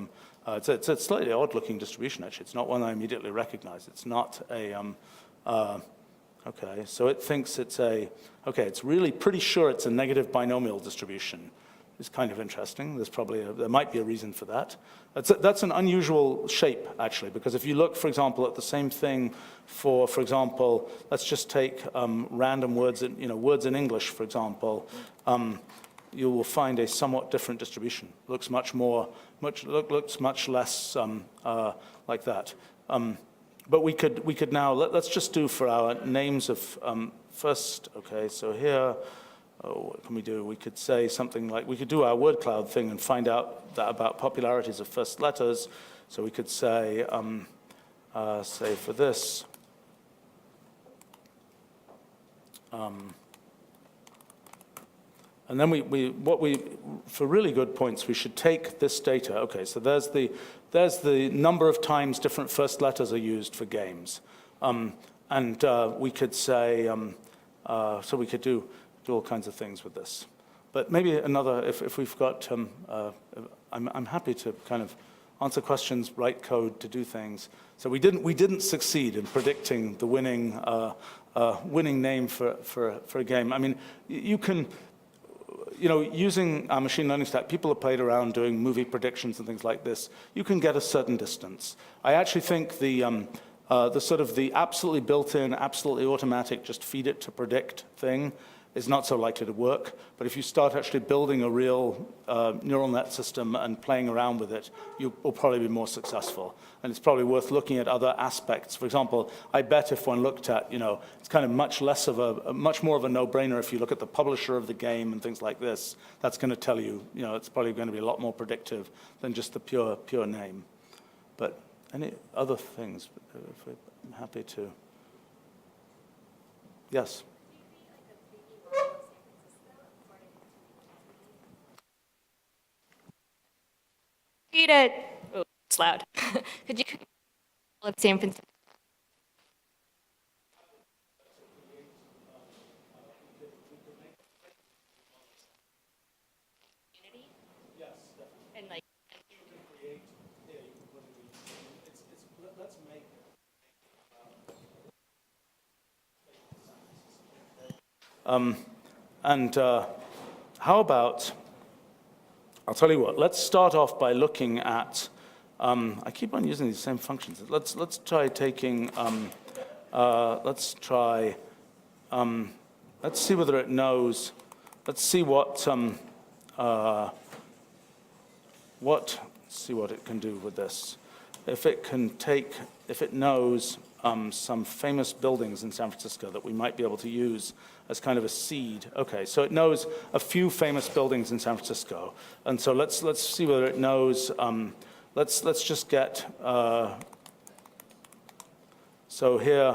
it's a slightly odd-looking distribution, actually. It's not one I immediately recognize. It's not okay, so it thinks it's it's really pretty sure it's a negative binomial distribution. It's kind of interesting. There might be a reason for that. That's an unusual shape, actually, because if you look, for example, at the same thing for example, let's just take random words, words in English, for example, you will find a somewhat different distribution. Looks much less like that. But we could now, let's just do for our names of first, okay, so here, what can we do? We could say something like, we could do our word cloud thing and find out that about popularities of first letters. So we could say, say for this, and then for really good points, we should take this data. Okay, so there's the number of times different first letters are used for games. And we could say, so we could do all kinds of things with this. But maybe another, if we've got, I'm happy to kind of answer questions, write code to do things. So we didn't succeed in predicting the winning name for a game. I mean, you can, using our machine learning stack, people have played around doing movie predictions and things like this. You can get a certain distance. I actually think the sort of the absolutely built-in, absolutely automatic, just feed it to predict thing is not so likely to work. But if you start actually building a real neural net system and playing around with it, you will probably be more successful. And it's probably worth looking at other aspects. For example, I bet if one looked at, it's kind of much more of a no-brainer if you look at the publisher of the game and things like this. That's going to tell you, it's probably going to be a lot more predictive than just the pure name. But any other things? I'm happy to. Yes. Oh, it's loud. Could you of San Francisco? Yes, And like, you can create, you can put let's make how about, I'll tell you what, let's start off by looking at, I keep on using these same functions. Let's try taking, let's see whether it knows, let's see what see what it can do with this. If it knows some famous buildings in San Francisco that we might be able to use as kind of a seed. Okay, so it knows a few famous buildings in San Francisco. And so let's see whether it knows, let's just get, so here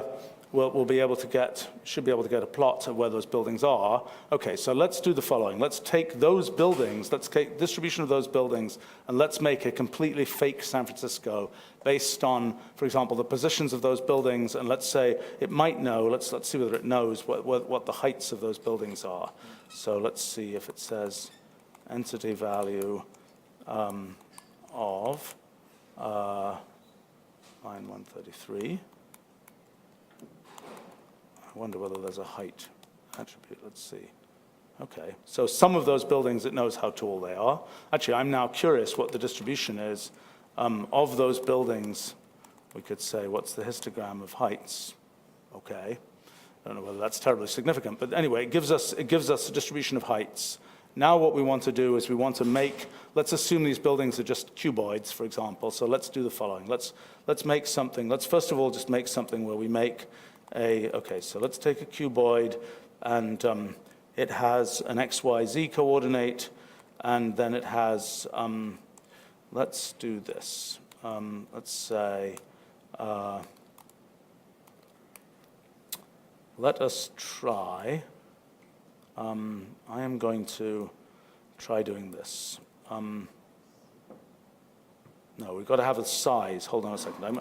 we'll be able to should be able to get a plot of where those buildings are. Okay, so let's do the following. Let's take those buildings, let's take distribution of those buildings, and let's make a completely fake San Francisco based on, for example, the positions of those buildings, and let's say it might know, let's see whether it knows what the heights of those buildings are. So let's see if it says entity value of line 133. I wonder whether there's a height attribute. Let's see. Okay, so some of those buildings, it knows how tall they are. Actually, I'm now curious what the distribution is of those buildings. We could say, what's the histogram of heights? Okay, I don't know whether that's terribly significant, but anyway, it gives us a distribution of heights. Now what we want to do is we want to make, let's assume these buildings are just cuboids, for example. So let's do the following. Let's make something. Let's first of all just make something where we make okay, so let's take a cuboid, and it has an XYZ coordinate, and then it has, let's do this. Let's say, let us try, I am going to try doing this. No, we've got to have a size. Hold on a second.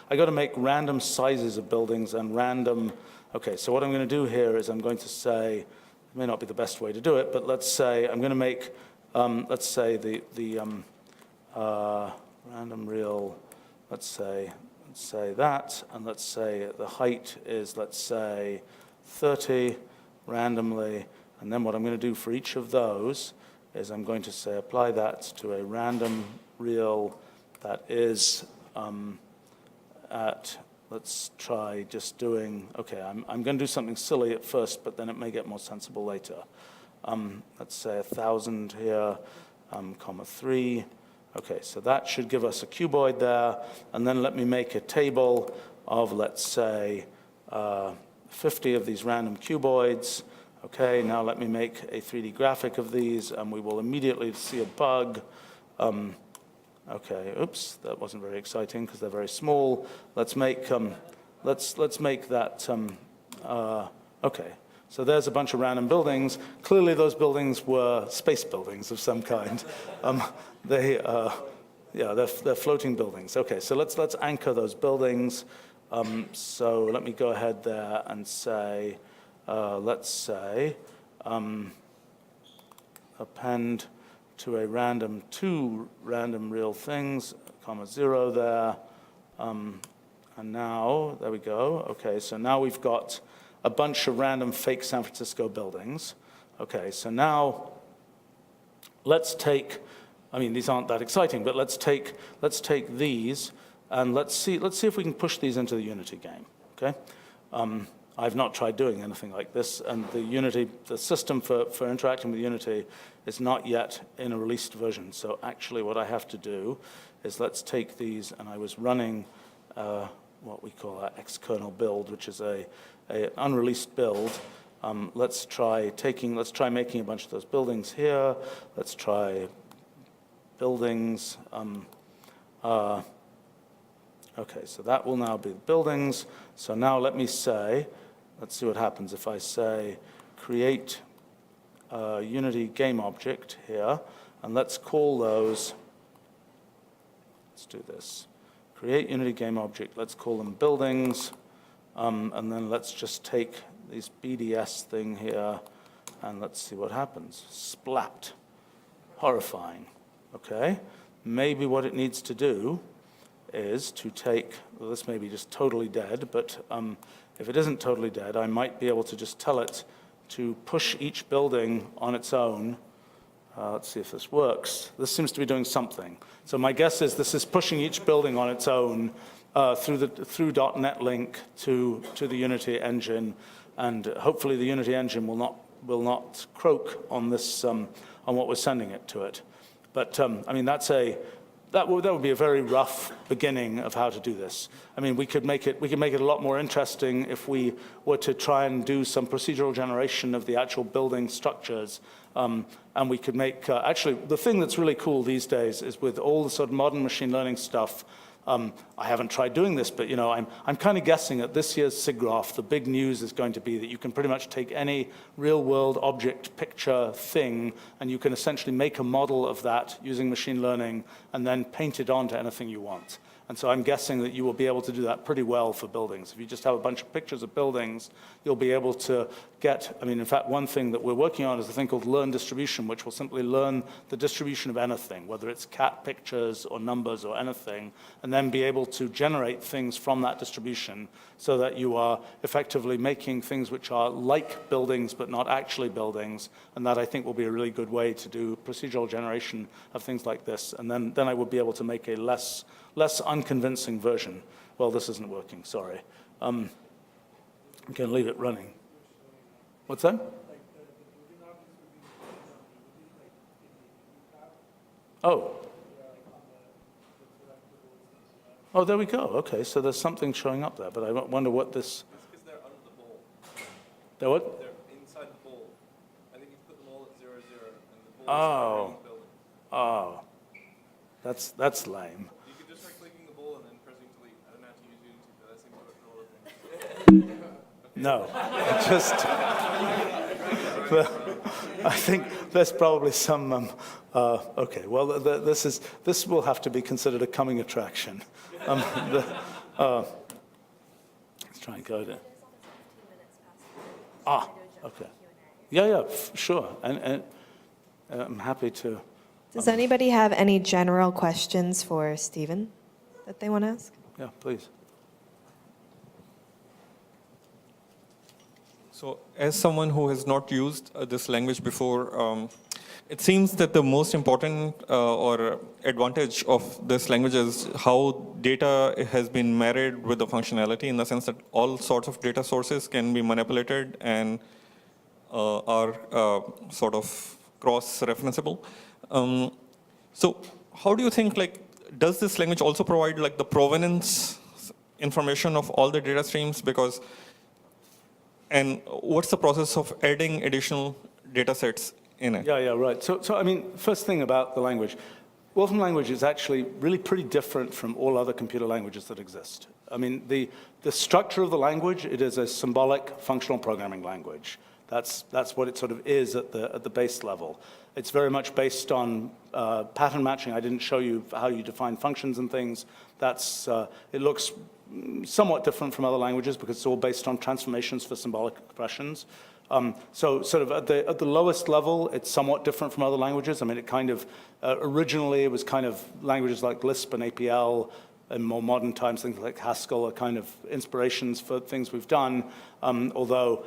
I got to make random sizes of buildings and random. Okay, so what I'm going to do here is I'm going to say, it may not be the best way to do it, but let's say I'm going to make, let's say the random real. Let's say that, and let's say the height is, let's say 30 randomly, and then what I'm going to do for each of those is I'm going to say apply that to a random real. That is let's try just doing, okay, I'm going to do something silly at first, but then it may get more sensible later. Let's say 1,000 here, comma 3. Okay, so that should give us a cuboid there. And then let me make a table of, let's say, 50 of these random cuboids. Okay, now let me make a 3D graphic of these, and we will immediately see a bug. Okay, oops, that wasn't very exciting because they're very small. Let's make that, okay. So there's a bunch of random buildings. Clearly those buildings were space buildings of some kind. They're floating buildings. Okay, so let's anchor those buildings. So let me go ahead there and say, let's say, append to a random 2 random real things, comma 0 there. And now, there we go. Okay, so now we've got a bunch of random fake San Francisco buildings. Okay, so now let's take, I mean, these aren't that exciting, but let's take these and let's see if we can push these into the Unity game. Okay, I've not tried doing anything like this, and the system for interacting with Unity is not yet in a released version. So actually what I have to do is let's take these, and I was running what we call our xkernel build, which is a unreleased build. Let's try making a bunch of those buildings here. Let's try buildings. Okay, so that will now be the buildings. So now let me say, let's see what happens if I say create a Unity game object here, and let's call those, let's do this. Create Unity game object, let's call them buildings, and then let's just take this BDS thing here, and let's see what happens. Splat. Horrifying. Okay? Maybe what it needs to do is to take, well, this may be just totally dead, but if it isn't totally dead, I might be able to just tell it to push each building on its own. Let's see if this works. This seems to be doing something. So my guess is this is pushing each building on its own through .NET link to the Unity engine, and hopefully the Unity engine will not croak on this on what we're sending it to it. But I mean that would be a very rough beginning of how to do this. I mean, we could make it a lot more interesting if we were to try and do some procedural generation of the actual building structures. And we could make, actually, the thing that's really cool these days is with all the sort of modern machine learning stuff, I haven't tried doing this, but I'm kind of guessing at this year's SIGGRAPH, the big news is going to be that you can pretty much take any real-world object picture thing, and you can essentially make a model of that using machine learning, and then paint it onto anything you want. And so I'm guessing that you will be able to do that pretty well for buildings. If you just have a bunch of pictures of buildings, you'll be able to get, I mean, in fact, one thing that we're working on is a thing called learn distribution, which will simply learn the distribution of anything, whether it's cat pictures or numbers or anything, and then be able to generate things from that distribution so that you are effectively making things which are like buildings but not actually buildings. And that, I think, will be a really good way to do procedural generation of things like this. And then I would be able to make a less unconvincing version. Well, this isn't working, sorry. I'm going to leave it running. What's that? Oh. Oh, there we go. Okay, so there's something showing up there, but I wonder what this... It's because they're under the bowl. They're what? They're inside the bowl. I think you put them all at 0, 0, and the bowl is the building. Oh. That's lame. You could just try clicking the bowl and then pressing delete. I don't know how to use Unity, but that seems to work for all of them. No, I think there's probably some, okay, well, this will have to be considered a coming attraction. Let's try and go there. Okay. Yeah, sure, and I'm happy to. Does anybody have any general questions for Stephen that they want to ask? Yeah, please. So as someone who has not used this language before, it seems that the most important or advantage of this language is how data has been married with the functionality, in the sense that all sorts of data sources can be manipulated and are sort of cross-referenceable. So how do you think, does this language also provide the provenance information of all the data streams? And what's the process of adding additional data sets in it? Yeah, right. So I mean, first thing about the language, Wolfram Language is actually really pretty different from all other computer languages that exist. I mean, the structure of the language, it is a symbolic functional programming language. That's what it sort of is at the base level. It's very much based on pattern matching. I didn't show you how you define functions and things. It looks somewhat different from other languages because it's all based on transformations for symbolic expressions. So sort of at the lowest level, it's somewhat different from other languages. I mean, it kind of, originally it was kind of languages like Lisp and APL. In more modern times, things like Haskell are kind of inspirations for things we've done, although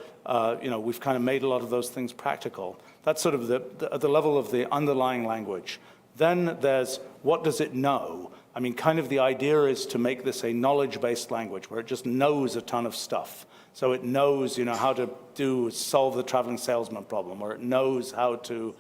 we've kind of made a lot of those things practical. That's sort of at the level of the underlying language. Then there's what does it know? I mean, kind of the idea is to make this a knowledge-based language where it just knows a ton of stuff. So it knows, how to solve the traveling salesman problem, or it knows how to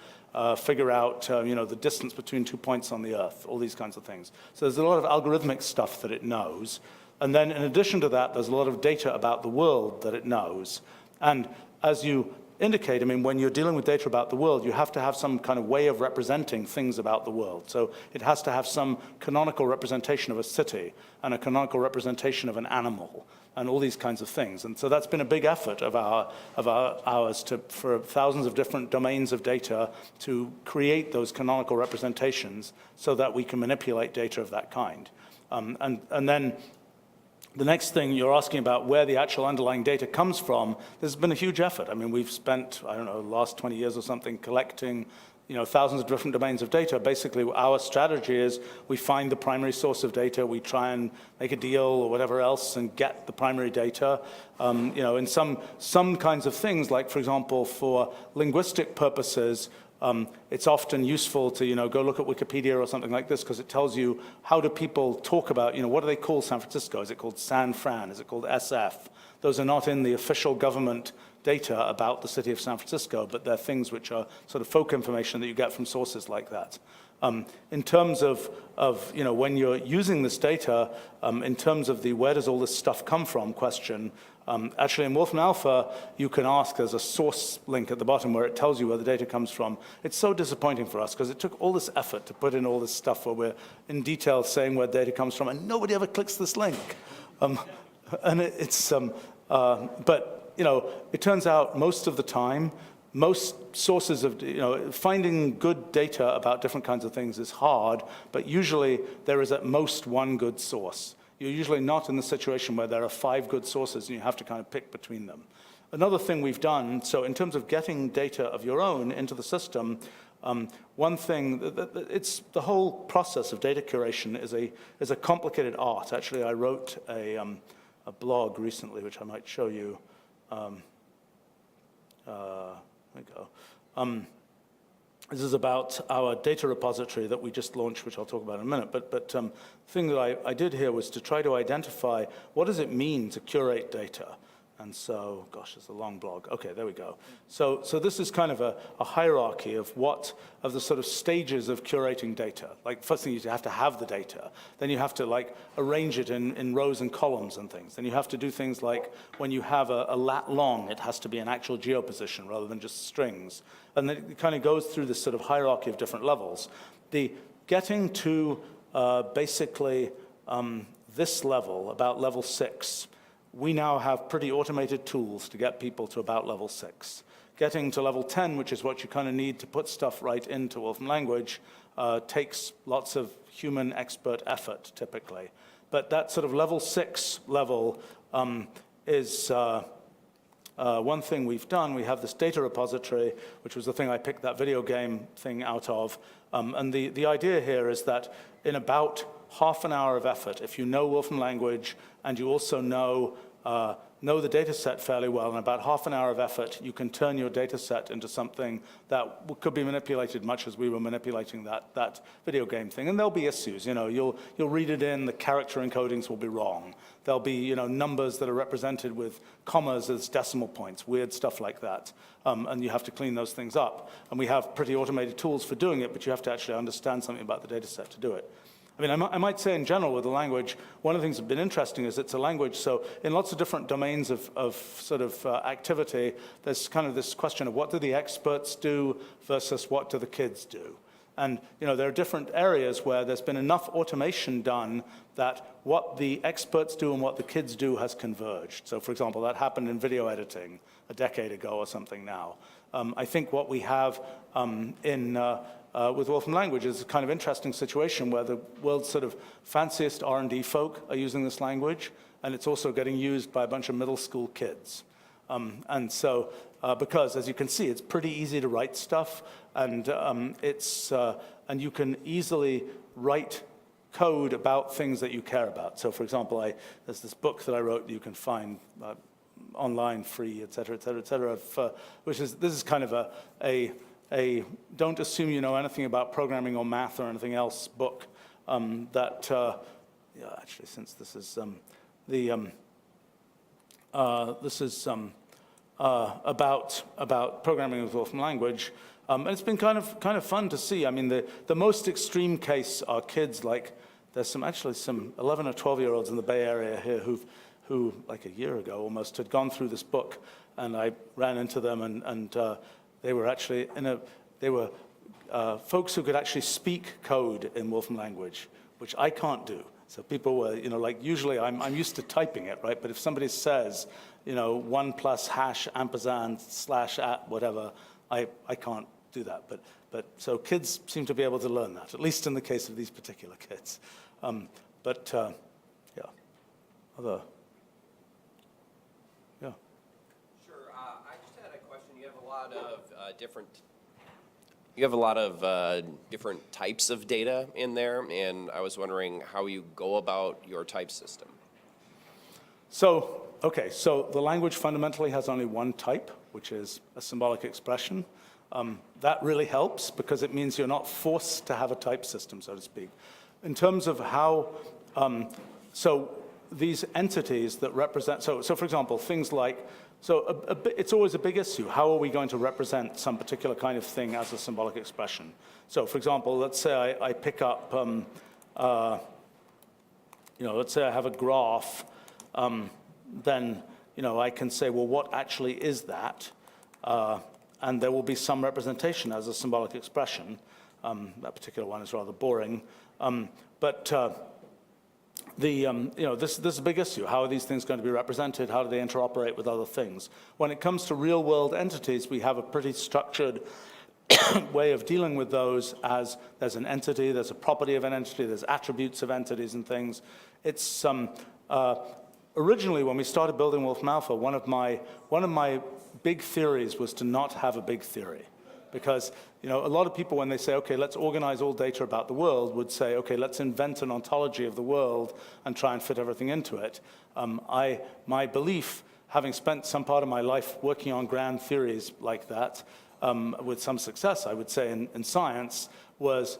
figure out, the distance between 2 points on the Earth, all these kinds of things. So there's a lot of algorithmic stuff that it knows. And then in addition to that, there's a lot of data about the world that it knows. And as you indicate, I mean, when you're dealing with data about the world, you have to have some kind of way of representing things about the world. So it has to have some canonical representation of a city and a canonical representation of an animal and all these kinds of things. And so that's been a big effort of ours for thousands of different domains of data to create those canonical representations so that we can manipulate data of that kind. And then the next thing you're asking about where the actual underlying data comes from, there's been a huge effort. I mean, we've spent, I don't know, the last 20 years or something collecting thousands of different domains of data. Basically, our strategy is we find the primary source of data, we try and make a deal or whatever else and get the primary data. In some kinds of things, like, for example, for linguistic purposes, it's often useful to, go look at Wikipedia or something like this because it tells you how do people talk about, what do they call San Francisco? Is it called San Fran? Is it called SF? Those are not in the official government data about the city of San Francisco, but they're things which are sort of folk information that you get from sources like that. In terms of when you're using this data, in terms of the where does all this stuff come from question, actually in Wolfram Alpha, you can ask, there's a source link at the bottom where it tells you where the data comes from. It's so disappointing for us because it took all this effort to put in all this stuff where we're in detail saying where data comes from, and nobody ever clicks this link. But it turns out most of the time, most sources of, finding good data about different kinds of things is hard, but usually there is at most one good source. You're usually not in the situation where there are 5 good sources and you have to kind of pick between them. Another thing we've done, so in terms of getting data of your own into the system, one thing, it's the whole process of data curation is a complicated art. Actually, I wrote a blog recently, which I might show you. There we go. This is about our data repository that we just launched, which I'll talk about in a minute. But the thing that I did here was to try to identify what does it mean to curate data. And so, gosh, it's a long blog. Okay, there we go. So this is kind of a hierarchy of the sort of stages of curating data. Like, first thing is you have to have the data. Then you have to arrange it in rows and columns and things. Then you have to do things like when you have a lat long, it has to be an actual geoposition rather than just strings. And then it kind of goes through this sort of hierarchy of different levels. The getting to basically this level, about level 6, we now have pretty automated tools to get people to about level 6. Getting to level 10, which is what you kind of need to put stuff right into Wolfram Language, takes lots of human expert effort, typically. But that sort of level 6 level is one thing we've done. We have this data repository, which was the thing I picked that video game thing out of. And the idea here is that in about half an hour of effort, if you know Wolfram Language and you also know the data set fairly well, in about half an hour of effort, you can turn your data set into something that could be manipulated much as we were manipulating that video game thing. And there'll be issues. You'll read it in, the character encodings will be wrong. There'll be numbers that are represented with commas as decimal points, weird stuff like that. And you have to clean those things up. And we have pretty automated tools for doing it, but you have to actually understand something about the data set to do it. I mean, I might say in general with the language, one of the things that's been interesting is it's a language, so in lots of different domains of sort of activity, there's kind of this question of what do the experts do versus what do the kids do? And there are different areas where there's been enough automation done that what the experts do and what the kids do has converged. So for example, that happened in video editing a decade ago or something now. I think what we have with Wolfram Language is a kind of interesting situation where the world's sort of fanciest R&D folk are using this language, and it's also getting used by a bunch of middle school kids. And so, because as you can see, it's pretty easy to write stuff, and and you can easily write code about things that you care about. So, for example, there's this book that I wrote that you can find online, free, et cetera, et cetera, et cetera. This is kind of a don't assume you know anything about programming or math or anything else book yeah, actually, since this is about programming with Wolfram Language, and it's been kind of fun to see. I mean, the most extreme case are kids like there's some 11 or 12-year-olds in the Bay Area here who like a year ago almost had gone through this book, and I ran into them, and they were actually folks who could actually speak code in Wolfram Language, which I can't do. So people were, like usually I'm used to typing it, right? But if somebody says, 1 plus hash ampersand slash at whatever, I can't do that. But so kids seem to be able to learn that, at least in the case of these particular kids. Yeah, other. Yeah. Sure. I just had a question. You have a lot of different. You have a lot of different types of data in there, and I was wondering how you go about your type system. So the language fundamentally has only one type, which is a symbolic expression. That really helps because it means you're not forced to have a type system, so to speak. In terms of how, so these entities that represent, so for example, things like, it's always a big issue. How are we going to represent some particular kind of thing as a symbolic expression? So for example, let's say I pick up, let's say I have a graph, then, I can say, well, what actually is that? And there will be some representation as a symbolic expression. That particular one is rather boring. This is a big issue. How are these things going to be represented? How do they interoperate with other things? When it comes to real-world entities, we have a pretty structured way of dealing with those as there's an entity, there's a property of an entity, there's attributes of entities and things. It's originally, when we started building Wolfram Alpha, one of my big theories was to not have a big theory. Because a lot of people, when they say, okay, let's organize all data about the world, would say, okay, let's invent an ontology of the world and try and fit everything into it. My belief, having spent some part of my life working on grand theories like that, with some success, I would say, in science, was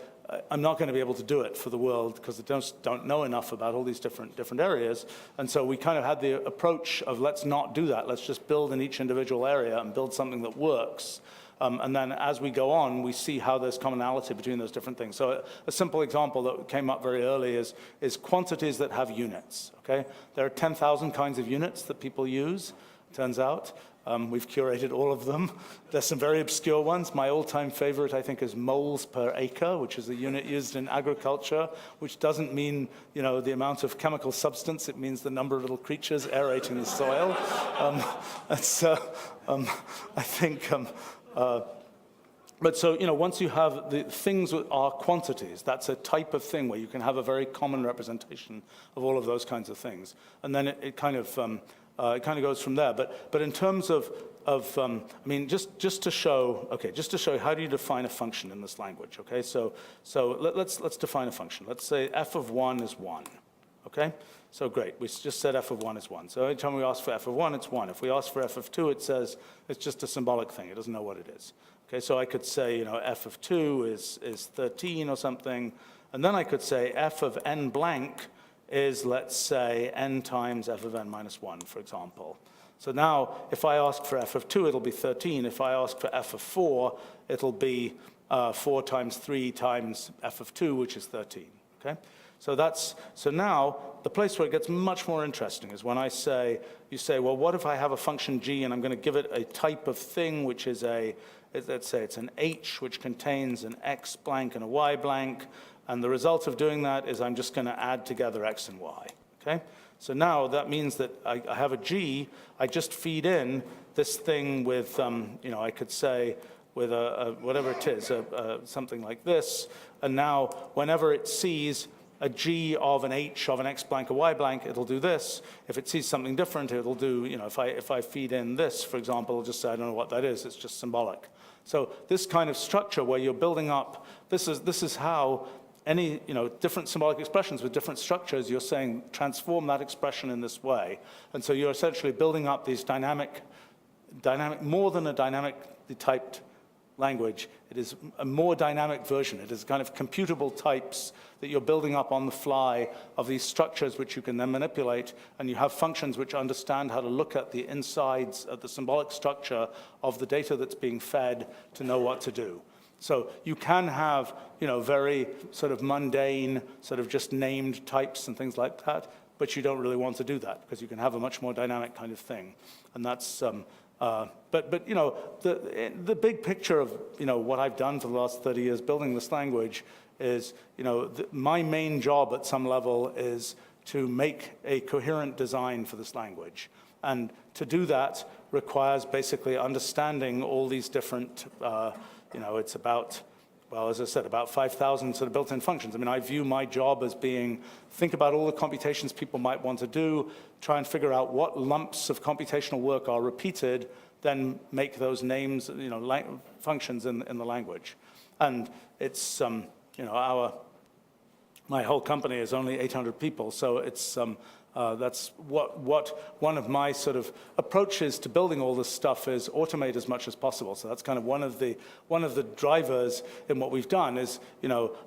I'm not going to be able to do it for the world because I don't know enough about all these different areas. And so we kind of had the approach of let's not do that. Let's just build in each individual area and build something that works. And then as we go on, we see how there's commonality between those different things. So a simple example that came up very early is quantities that have units, okay? There are 10,000 kinds of units that people use, turns out. We've curated all of them. There's some very obscure ones. My all-time favorite, I think, is moles per acre, which is a unit used in agriculture, which doesn't mean, the amount of chemical substance. It means the number of little creatures aerating the soil. I think... But so, once you have the things that are quantities, that's a type of thing where you can have a very common representation of all of those kinds of things. And then it kind of goes from there. But in terms of just to show how do you define a function in this language, okay? So let's define a function. Let's say f of 1 is 1, okay? So great, we just said f of 1 is 1. So every time we ask for f of 1, it's 1. If we ask for f of 2, it says it's just a symbolic thing. It doesn't know what it is. Okay, so I could say, f of 2 is 13 or something. And then I could say f of n blank is, let's say, n times f of n minus 1, for example. So now, if I ask for f of 2, it'll be 13. If I ask for f of 4, it'll be 4 times 3 times f of 2, which is 13, okay? So now, the place where it gets much more interesting is when you say, well, what if I have a function g and I'm going to give it a type of thing, which is let's say it's an h, which contains an x blank and a y blank, and the result of doing that is I'm just going to add together x and y, okay? So now that means that I have a g, I just feed in this thing with, I could say, with whatever it is, something like this, and now whenever it sees a g of an h of an x blank, a y blank, it'll do this. If it sees something different, it'll do, if I feed in this, for example, it'll just say, I don't know what that is, it's just symbolic. So this kind of structure where you're building up, this is how any, different symbolic expressions with different structures, you're saying transform that expression in this way. And so you're essentially building up these dynamic, more than a dynamically typed language. It is a more dynamic version. It is kind of computable types that you're building up on the fly of these structures which you can then manipulate, and you have functions which understand how to look at the insides of the symbolic structure of the data that's being fed to know what to do. So you can have, very sort of mundane, sort of just named types and things like that, but you don't really want to do that because you can have a much more dynamic kind of thing. And that's, the big picture of, what I've done for the last 30 years building this language is, my main job at some level is to make a coherent design for this language. And to do that requires basically understanding all these different, it's about, well, as I said, about 5,000 sort of built-in functions. I mean, I view my job as being, think about all the computations people might want to do, try and figure out what lumps of computational work are repeated, then make those names, functions in the language. And it's, my whole company is only 800 people, so it's, that's what one of my sort of approaches to building all this stuff is automate as much as possible. So that's kind of one of the drivers in what we've done is,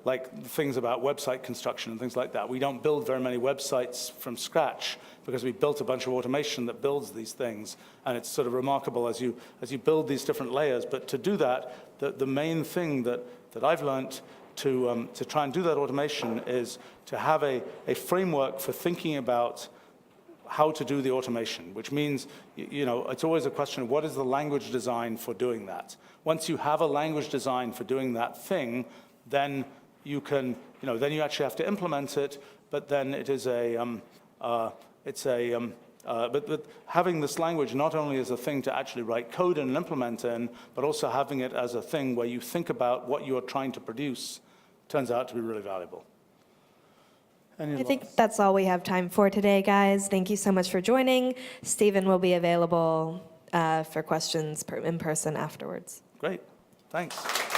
like things about website construction and things like that. We don't build very many websites from scratch because we built a bunch of automation that builds these things. And it's sort of remarkable as you build these different layers. But to do that, the main thing that I've learned to try and do that automation is to have a framework for thinking about how to do the automation, which means, it's always a question of what is the language design for doing that. Once you have a language design for doing that thing, then you can, then you actually have to implement it, but then it is but having this language not only as a thing to actually write code and implement in, but also having it as a thing where you think about what you're trying to produce turns out to be really valuable. I think that's all we have time for today, guys. Thank you so much for joining. Stephen will be available for questions in person afterwards. Great. Thanks.